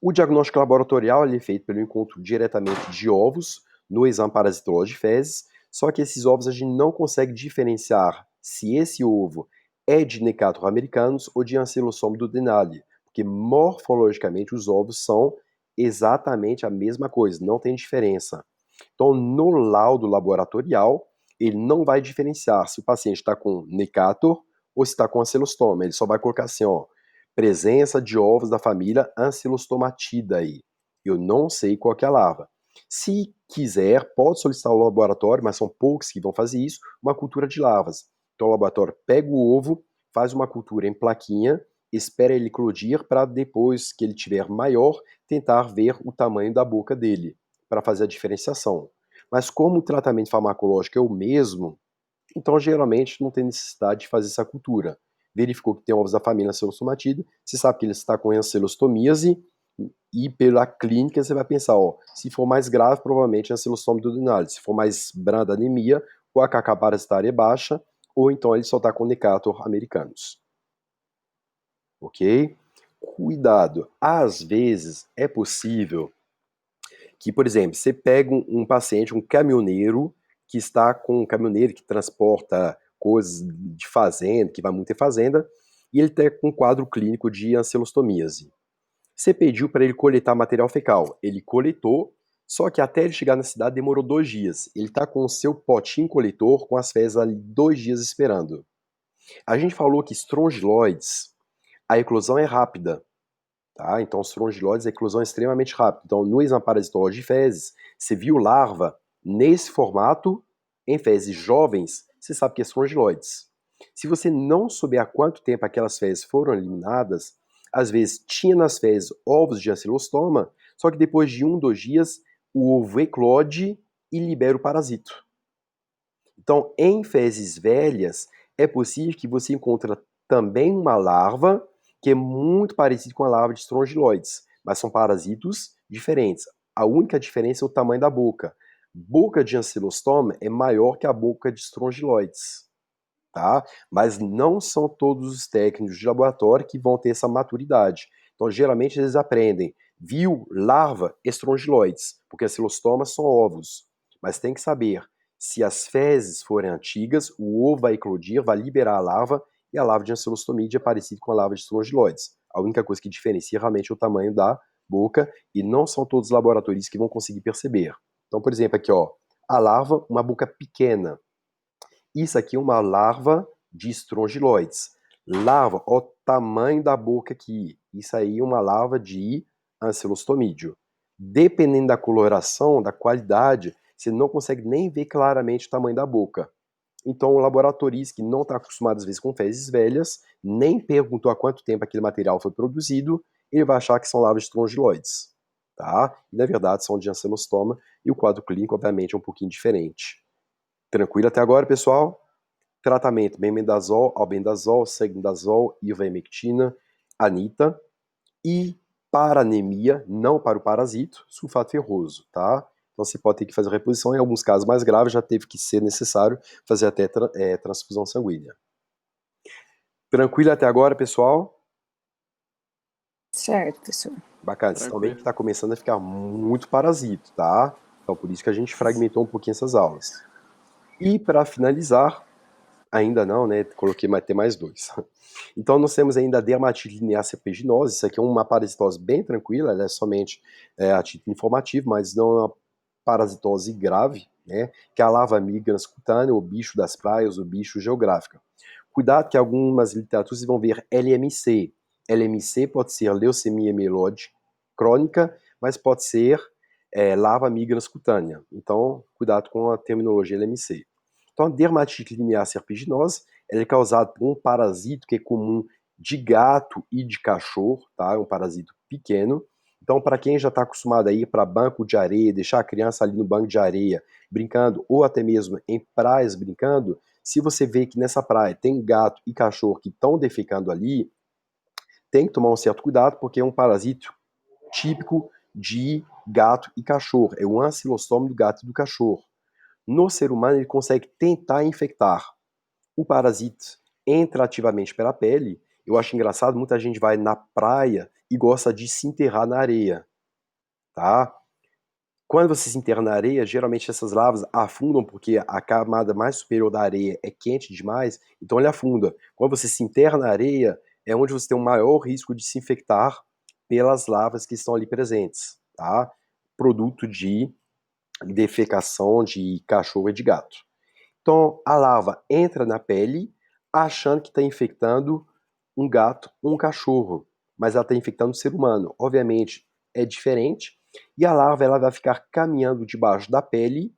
O diagnóstico laboratorial ele é feito pelo encontro diretamente de ovos no exame parasitológico de fezes, só que esses ovos a gente não consegue diferenciar se esse ovo é de Necator americanus ou de Ancylosoma duodenale, porque morfologicamente os ovos são exatamente a mesma coisa, não tem diferença. Então, no laudo laboratorial, ele não vai diferenciar se o paciente está com Necator ou se está com Ancylostoma, ele só vai colocar assim, ó, presença de ovos da família Ancylostomatidae. Eu não sei qual que é a larva. Se quiser, pode solicitar ao laboratório, mas são poucos que vão fazer isso, uma cultura de larvas. Então o laboratório pega o ovo, faz uma cultura em plaquinha, espera ele eclodir para depois que ele tiver maior, tentar ver o tamanho da boca dele, para fazer a diferenciação. Mas como o tratamento farmacológico é o mesmo, então geralmente não tem necessidade de fazer essa cultura. Verificou que tem ovos da família Ancylostomatidae, você sabe que ele está com ancylostomíase, e pela clínica você vai pensar, ó, se for mais grave, provavelmente é Ancylostoma duodenale, se for mais branda anemia, ou a carga parasitária é baixa, ou então ele só está com Necator americanus. Ok? Cuidado, às vezes é possível que, por exemplo, você pega um paciente, um caminhoneiro, que está com um caminhoneiro que transporta coisas de fazenda, que vai muito em fazenda, e ele está com um quadro clínico de ancylostomíase. Você pediu para ele coletar material fecal. Ele coletou, só que até ele chegar na cidade demorou 2 dias. Ele está com o seu potinho coletor, com as fezes ali 2 dias esperando. A gente falou que estrongiloides, a eclosão é rápida. Tá? Então, os estrongiloides, a eclosão é extremamente rápida. Então, no exame parasitológico de fezes, você viu larva nesse formato, em fezes jovens, você sabe que é estrongiloides. Se você não souber há quanto tempo aquelas fezes foram eliminadas, às vezes tinha nas fezes ovos de ancilostoma, só que depois de 1, 2 dias, o ovo eclode e libera o parasito. Então, em fezes velhas, é possível que você encontre também uma larva que é muito parecida com a larva de estrongiloides, mas são parasitos diferentes. A única diferença é o tamanho da boca. Boca de ancylostoma é maior que a boca de estrongiloides, tá? Mas não são todos os técnicos de laboratório que vão ter essa maturidade. Então, geralmente, eles aprendem, viu, larva, estrongiloides, porque ancylostomas são ovos. Mas tem que saber, se as fezes forem antigas, o ovo vai eclodir, vai liberar a larva e a larva de Ancylostomide é parecida com a larva de Strongyloides. A única coisa que diferencia realmente é o tamanho da boca, e não são todos os laboratórios que vão conseguir perceber. Então, por exemplo, aqui, ó, a larva, uma boca pequena. Isso aqui é uma larva de Strongyloides. Larva, ó, o tamanho da boca aqui. Isso aí é uma larva de Ancylostomídeo. Dependendo da coloração, da qualidade, você não consegue nem ver claramente o tamanho da boca. Então, o laboratorista que não está acostumado, às vezes, com fezes velhas, nem perguntou há quanto tempo aquele material foi produzido, ele vai achar que são larvas de Strongyloides. Tá? E, na verdade, são de Ancylostoma, e o quadro clínico, obviamente, é um pouquinho diferente. Tranquilo até agora, pessoal? Tratamento: bemidazol, albendazol, seguindazol, ivermectina, anita. E para anemia, não para o parasito, sulfato ferroso, tá? Então você pode ter que fazer reposição, em alguns casos mais graves já teve que ser necessário fazer até transfusão sanguínea. Tranquilo até agora, pessoal? Certo, professor. Bacana, vocês estão vendo Tranquilo. que está começando a ficar muito parasito, tá? Então por isso que a gente fragmentou um pouquinho essas aulas. E para finalizar, ainda não, né? Coloquei ter mais dois. Então nós temos ainda a dermatite linear serpiginose. Isso aqui é uma parasitose bem tranquila, ela é somente a título informativo, mas não é uma parasitose grave, né? Que é a larva migrans cutânea, o bicho das praias, o bicho geográfico. Cuidado que algumas literaturas vão ver LMC. LMC pode ser leucemia mieloide crônica, mas pode ser larva migrans cutânea. Então, cuidado com a terminologia LMC. Então, a dermatite linear serpiginose ela é causada por um parasito que é comum de gato e de cachorro, tá? É um parasito pequeno. Então, para quem já está acostumado a ir para banco de areia, deixar a criança ali no banco de areia brincando, ou até mesmo em praias brincando, se você vê que nessa praia tem gato e cachorro que estão defecando ali, tem que tomar um certo cuidado, porque é um parasito típico de gato e cachorro. É o ancilostoma do gato e do cachorro. No ser humano, ele consegue tentar infectar. O parasita entra ativamente pela pele. Eu acho engraçado, muita gente vai na praia e gosta de se enterrar na areia, tá? Quando você se enterra na areia, geralmente essas larvas afundam porque a camada mais superior da areia é quente demais, então ele afunda. Quando você se enterra na areia, é onde você tem um maior risco de se infectar pelas larvas que estão ali presentes, tá? Produto de defecação de cachorro e de gato. Então, a larva entra na pele achando que está infectando um gato ou um cachorro, mas ela está infectando o ser humano. Obviamente, é diferente. E a larva ela vai ficar caminhando debaixo da pele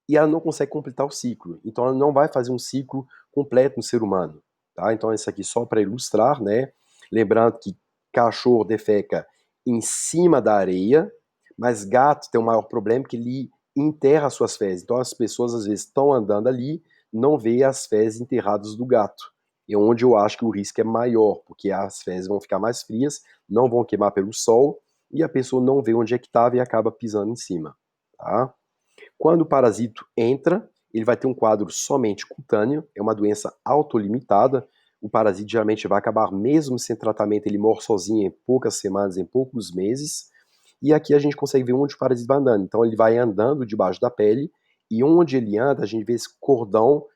e ela não consegue completar o ciclo. Então, ela não vai fazer um ciclo completo no ser humano. Tá? Então, isso aqui só para ilustrar, né? Lembrando que cachorro defeca em cima da areia, mas gato tem um maior problema que ele enterra as suas fezes. Então as pessoas às vezes estão andando ali, não vê as fezes enterradas do gato. É onde eu acho que o risco é maior, porque as fezes vão ficar mais frias, não vão queimar pelo sol, e a pessoa não vê onde é que estava e acaba pisando em cima. Tá? Quando o parasito entra, ele vai ter um quadro somente cutâneo, é uma doença autolimitada. O parasito geralmente vai acabar, mesmo sem tratamento, ele morre sozinho em poucas semanas, em poucos meses. E aqui a gente consegue ver onde o parasito vai andando. Então ele vai andando debaixo da pele, e onde ele anda, a gente vê esse cordão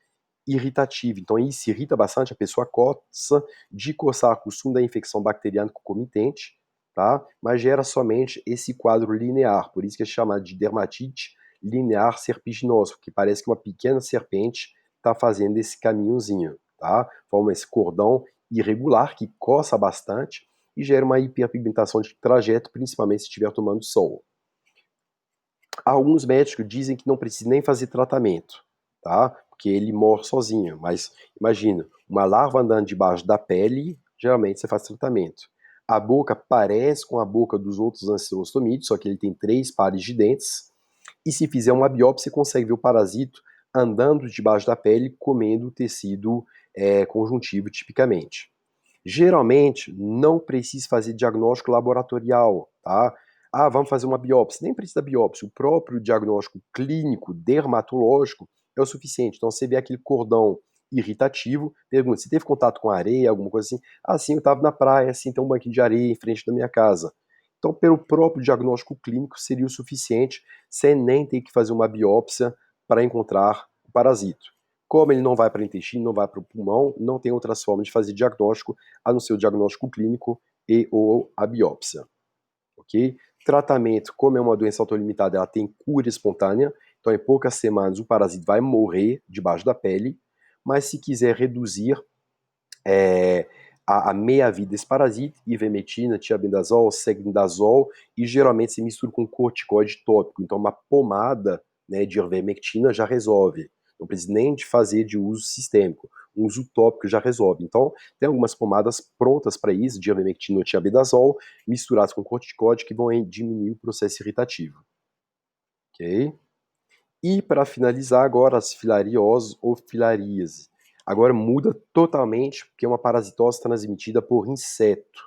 irritativo. Então isso irrita bastante, a pessoa coça, de coçar, costume da infecção bacteriana concomitante, tá? Mas gera somente esse quadro linear, por isso que é chamado de dermatite linear serpiginosa, porque parece que uma pequena serpente está fazendo esse caminhozinho, tá? Forma esse cordão irregular que coça bastante e gera uma hiperpigmentação de trajeto, principalmente se estiver tomando sol. Alguns médicos dizem que não precisa nem fazer tratamento, tá? Porque ele morre sozinho, mas imagina, uma larva andando debaixo da pele, geralmente você faz tratamento. A boca parece com a boca dos outros ancilostomídeos, só que ele tem 3 pares de dentes, e se fizer uma biópsia, você consegue ver o parasito andando debaixo da pele, comendo o tecido conjuntivo tipicamente. Geralmente, não precisa fazer diagnóstico laboratorial, tá? Ah, vamos fazer uma biópsia. Nem precisa da biópsia. O próprio diagnóstico clínico, dermatológico, é o suficiente. Então, você vê aquele cordão irritativo, pergunta, você teve contato com areia, alguma coisa assim? Ah, sim, eu estava na praia, assim, tem um banquinho de areia em frente da minha casa. Então, pelo próprio diagnóstico clínico, seria o suficiente, sem nem ter que fazer uma biópsia para encontrar o parasito. Como ele não vai para o intestino, não vai para o pulmão, não tem outras formas de fazer diagnóstico, a não ser o diagnóstico clínico e ou a biópsia. Ok? Tratamento, como é uma doença autolimitada, ela tem cura espontânea, então em poucas semanas o parasita vai morrer debaixo da pele, mas se quiser reduzir a meia-vida desse parasita, ivermectina, tiabendazol, secdazol, e geralmente se mistura com corticoide tópico, então uma pomada, né, de ivermectina já resolve, não precisa nem de fazer de uso sistêmico, um uso tópico já resolve. Então tem algumas pomadas prontas para isso, de ivermectina ou tiabendazol, misturadas com corticoide, que vão diminuir o processo irritativo. Ok? E para finalizar agora, as filarioses ou filaríase. Agora muda totalmente, porque é uma parasitose transmitida por inseto,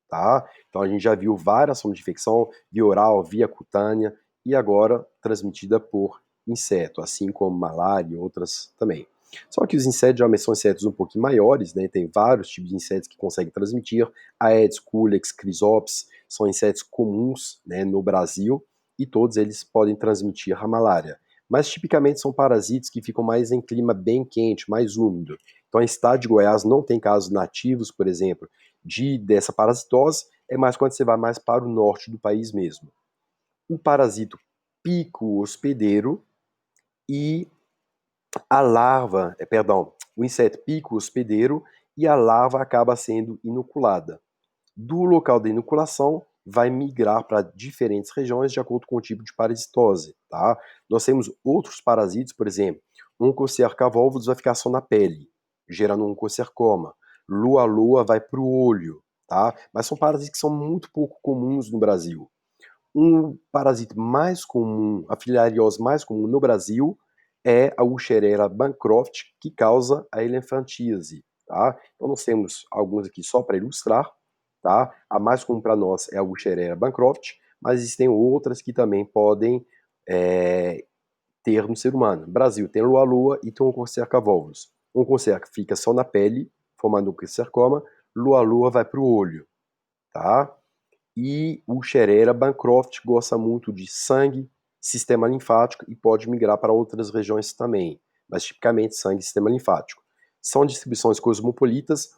tá? Então a gente já viu várias formas de infecção, via oral, via cutânea, e agora transmitida por inseto, assim como malária e outras também. Só que os insetos geralmente são insetos um pouquinho maiores, né? Tem vários tipos de insetos que conseguem transmitir. Aedes, Culex, Chrysopsis são insetos comuns, né, no Brasil, e todos eles podem transmitir a malária. Mas tipicamente são parasitas que ficam mais em clima bem quente, mais úmido. Então, em estado de Goiás não tem casos nativos, por exemplo, dessa parasitose, é mais quando você vai mais para o norte do país mesmo. O parasito pico hospedeiro e a larva, o inseto pico hospedeiro e a larva acaba sendo inoculada. Do local da inoculação, vai migrar para diferentes regiões de acordo com o tipo de parasitose, tá? Nós temos outros parasitos, por exemplo, Onchocerca volvulus vai ficar só na pele, gerando um oncocercoma. Lua-lua vai para o olho, tá? Mas são parasitas que são muito pouco comuns no Brasil. Um parasita mais comum, a filariose mais comum no Brasil é a Wucherella bancroft, que causa a elefantíase, tá? Então nós temos alguns aqui só para ilustrar, tá? A mais comum para nós é a Wucherella bancroft, mas existem outras que também podem ter no ser humano. No Brasil tem lua-lua e tem o Onchocerca volvulus. O Onchocerca fica só na pele, formando um oncocercoma, lua-lua vai para o olho, tá? E o Wucherella bancroft gosta muito de sangue, sistema linfático e pode migrar para outras regiões também, mas tipicamente sangue e sistema linfático. São distribuições cosmopolitas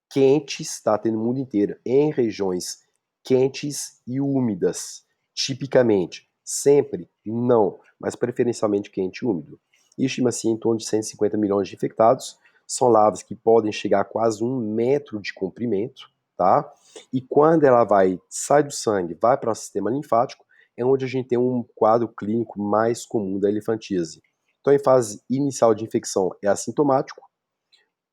quentes, tá? Tem no mundo inteiro, em regiões quentes e úmidas, tipicamente. Sempre? Não, mas preferencialmente quente e úmido. E estima-se em torno de 150 milhões de infectados. São larvas que podem chegar a quase 1 metro de comprimento, tá? E quando ela sai do sangue, vai para o sistema linfático, é onde a gente tem um quadro clínico mais comum da elefantíase. Então, em fase inicial de infecção, é assintomático.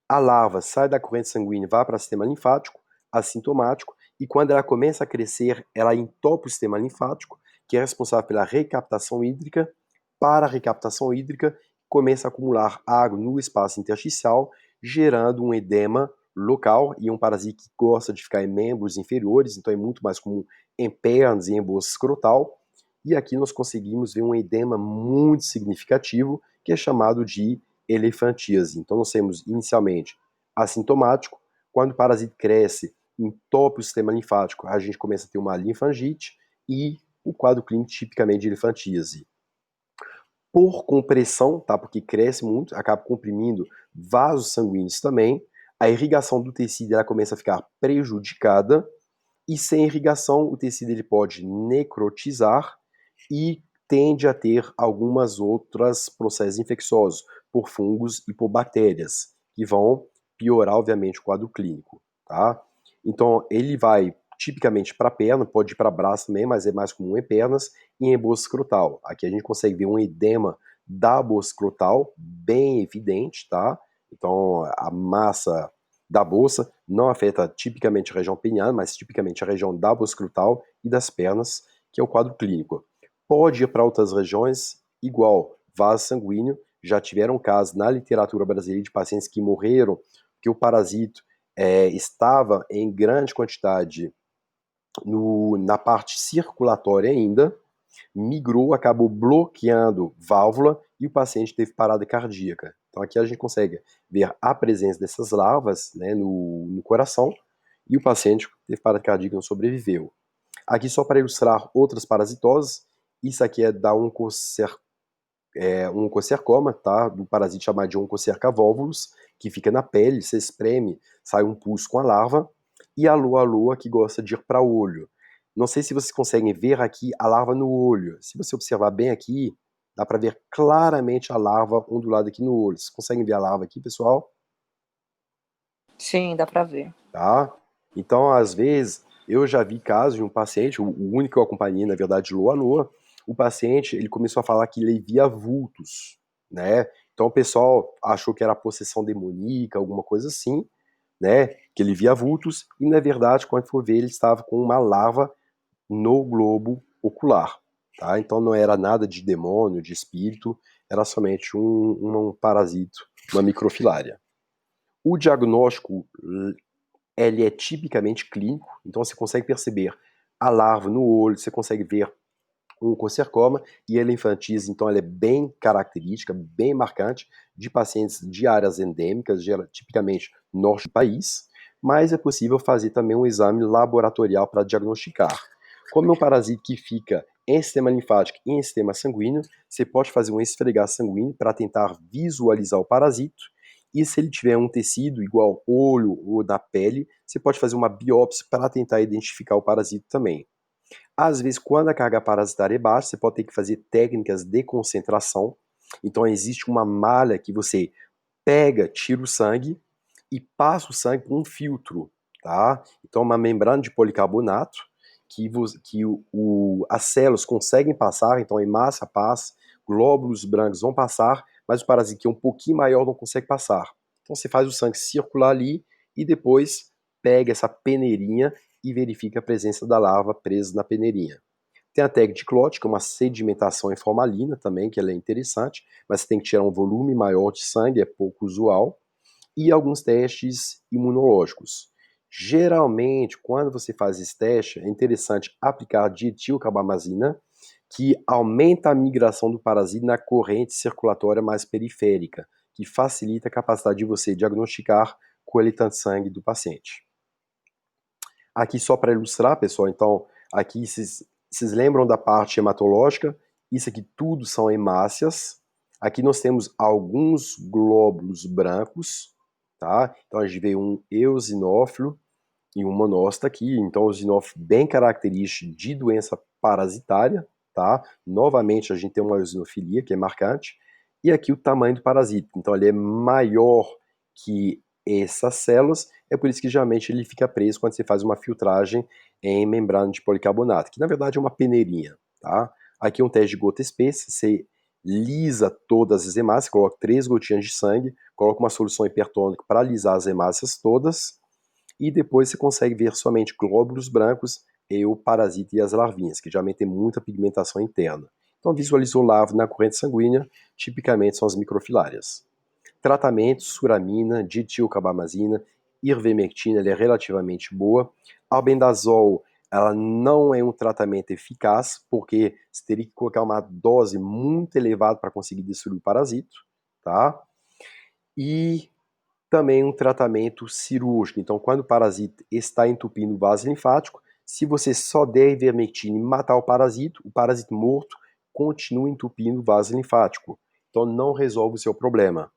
A larva sai da corrente sanguínea e vai para o sistema linfático, assintomático, e quando ela começa a crescer, ela entope o sistema linfático, que é responsável pela recaptação hídrica. Para a recaptação hídrica, começa a acumular água no espaço intersticial, gerando um edema local, e um parasita que gosta de ficar em membros inferiores, então é muito mais comum em pernas e em bolsa escrotal. E aqui nós conseguimos ver um edema muito significativo, que é chamado de elefantíase. Então nós temos inicialmente assintomático, quando o parasita cresce, entope o sistema linfático, a gente começa a ter uma linfangite e o quadro clínico tipicamente de elefantíase. Por compressão, tá? Porque cresce muito, acaba comprimindo vasos sanguíneos também, a irrigação do tecido ela começa a ficar prejudicada, e sem irrigação o tecido ele pode necrotizar e tende a ter algumas outras processos infecciosos por fungos e por bactérias, que vão piorar, obviamente, o quadro clínico, tá? Então, ele vai tipicamente para a perna, pode ir para braço também, mas é mais comum em pernas e em bolsa escrotal. Aqui a gente consegue ver um edema da bolsa escrotal bem evidente, tá? Então, a massa da bolsa não afeta tipicamente a região peniana, mas tipicamente a região da bolsa escrotal e das pernas, que é o quadro clínico. Pode ir para outras regiões, igual vaso sanguíneo. Já tiveram casos na literatura brasileira de pacientes que morreram porque o parasito estava em grande quantidade na parte circulatória ainda, migrou, acabou bloqueando válvula e o paciente teve parada cardíaca. Então aqui a gente consegue ver a presença dessas larvas, né, no coração, e o paciente teve parada cardíaca e não sobreviveu. Aqui só para ilustrar outras parasitoses, isso aqui é da Onchocerca um oncocercoma, tá? Do parasita chamado de Onchocerca volvulus, que fica na pele, você espreme, sai um pulso com a larva, e a loa que gosta de ir para o olho. Não sei se vocês conseguem ver aqui a larva no olho. Se você observar bem aqui, dá para ver claramente a larva ondulada aqui no olho. Vocês conseguem ver a larva aqui, pessoal? Sim, dá para ver. Tá? Então, às vezes, eu já vi casos de um paciente, o único que eu acompanhei, na verdade, lua a lua, o paciente, ele começou a falar que ele via vultos, né? Então, o pessoal achou que era possessão demoníaca, alguma coisa assim, né? Que ele via vultos, e, na verdade, quando for ver, ele estava com uma larva no globo ocular, tá? Então, não era nada de demônio, de espírito, era somente um parasito, uma microfilária. O diagnóstico ele é tipicamente clínico, então você consegue perceber a larva no olho, você consegue ver um oncocercoma, e ela infantiliza, então ela é bem característica, bem marcante de pacientes de áreas endêmicas, tipicamente norte do país, mas é possível fazer também um exame laboratorial para diagnosticar. Como é um parasita que fica em sistema linfático e em sistema sanguíneo, você pode fazer um esfregar sanguíneo para tentar visualizar o parasito, e se ele tiver um tecido igual olho ou da pele, você pode fazer uma biópsia para tentar identificar o parasito também. Às vezes, quando a carga parasitária é baixa, você pode ter que fazer técnicas de concentração. Então, existe uma malha que você pega, tira o sangue e passa o sangue por um filtro, tá? Então, uma membrana de policarbonato que as células conseguem passar, então a hemácia passa, glóbulos brancos vão passar, mas o parasita que é um pouquinho maior não consegue passar. Então, você faz o sangue circular ali e depois pega essa peneirinha e verifica a presença da larva presa na peneirinha. Tem a técnica de Clot, que é uma sedimentação em formalina também, que ela é interessante, mas você tem que tirar um volume maior de sangue, é pouco usual, e alguns testes imunológicos. Geralmente, quando você faz esse teste, é interessante aplicar dietilcarbamazina, que aumenta a migração do parasita na corrente circulatória mais periférica, que facilita a capacidade de você diagnosticar coletando sangue do paciente. Aqui só para ilustrar, pessoal, então, aqui vocês lembram da parte hematológica? Isso aqui tudo são hemácias. Aqui nós temos alguns glóbulos brancos, tá? Então a gente vê um eosinófilo e um monócito aqui. Então o eosinófilo bem característico de doença parasitária, tá? Novamente a gente tem uma eosinofilia que é marcante. E aqui o tamanho do parasita. Então ele é maior que essas células, é por isso que geralmente ele fica preso quando você faz uma filtragem em membrana de policarbonato, que na verdade é uma peneirinha, tá? Aqui é um teste de gota espessa, você lisa todas as hemácias, coloca 3 gotinhas de sangue, coloca uma solução hipertônica para lisar as hemácias todas, e depois você consegue ver somente glóbulos brancos e o parasita e as larvinhas, que geralmente tem muita pigmentação interna. Então visualizou larva na corrente sanguínea, tipicamente são as microfilárias. Tratamento, suramina, ditilcarbamazina, ivermectina, ela é relativamente boa. Albendazol, ela não é um tratamento eficaz, porque você teria que colocar uma dose muito elevada para conseguir destruir o parasito, tá? E também um tratamento cirúrgico. Então, quando o parasita está entupindo o vaso linfático, se você só der ivermectina e matar o parasito morto continua entupindo o vaso linfático. Então, não resolve o seu problema.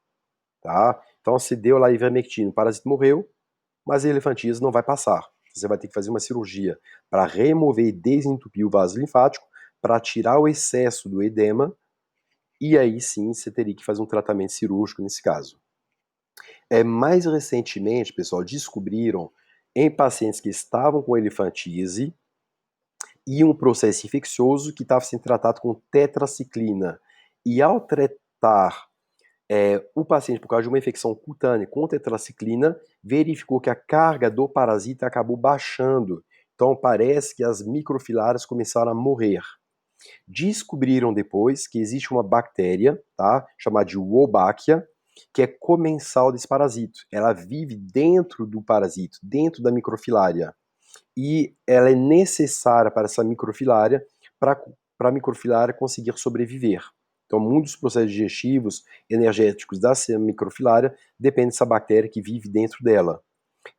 Tá? Então, se deu lá ivermectina, o parasita morreu, mas a elefantíase não vai passar. Você vai ter que fazer uma cirurgia para remover e desentupir o vaso linfático, para tirar o excesso do edema, e aí sim você teria que fazer um tratamento cirúrgico nesse caso. Mais recentemente, pessoal, descobriram em pacientes que estavam com elefantíase e um processo infeccioso que estava sendo tratado com tetraciclina. E ao tratar o paciente, por causa de uma infecção cutânea com tetraciclina, verificou que a carga do parasita acabou baixando. Então parece que as microfilárias começaram a morrer. Descobriram depois que existe uma bactéria, tá, chamada de Wolbachia, que é comensal desse parasito. Ela vive dentro do parasito, dentro da microfilária. E ela é necessária para essa microfilária, para a microfilária conseguir sobreviver. Então, muitos processos digestivos, energéticos da microfilária dependem dessa bactéria que vive dentro dela.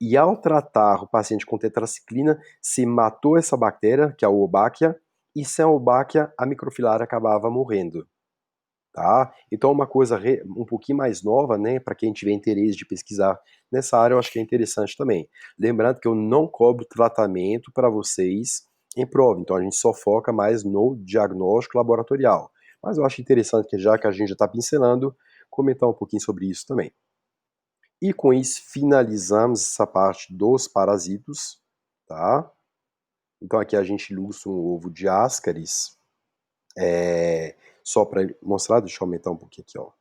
E ao tratar o paciente com tetraciclina, se matou essa bactéria, que é a Wolbachia, e sem a Wolbachia, a microfilária acabava morrendo. tá? Então uma coisa um pouquinho mais nova, né, para quem tiver interesse de pesquisar nessa área, eu acho que é interessante também. Lembrando que eu não cobro tratamento para vocês em prova, então a gente só foca mais no diagnóstico laboratorial. Mas eu acho interessante que já que a gente já está pincelando, comentar um pouquinho sobre isso também. E com isso finalizamos essa parte dos parasitos, tá? Então aqui a gente ilustra um ovo de Ascaris, só para mostrar, deixa eu aumentar um pouquinho aqui, ó.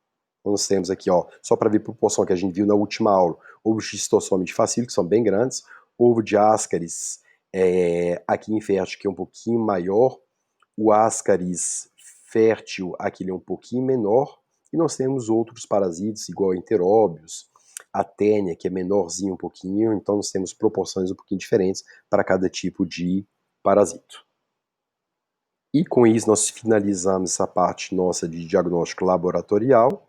Nós temos aqui, ó, só para ver a proporção que a gente viu na última aula, ovo de Schistosome de Facílio, que são bem grandes, ovo de Ascaris, aqui infértil, que é um pouquinho maior, o Ascaris fértil, aqui ele é um pouquinho menor, e nós temos outros parasitas, igual a Enteróbios, a Ténia, que é menorzinho um pouquinho, então nós temos proporções um pouquinho diferentes para cada tipo de parasito. E com isso nós finalizamos essa parte nossa de diagnóstico laboratorial.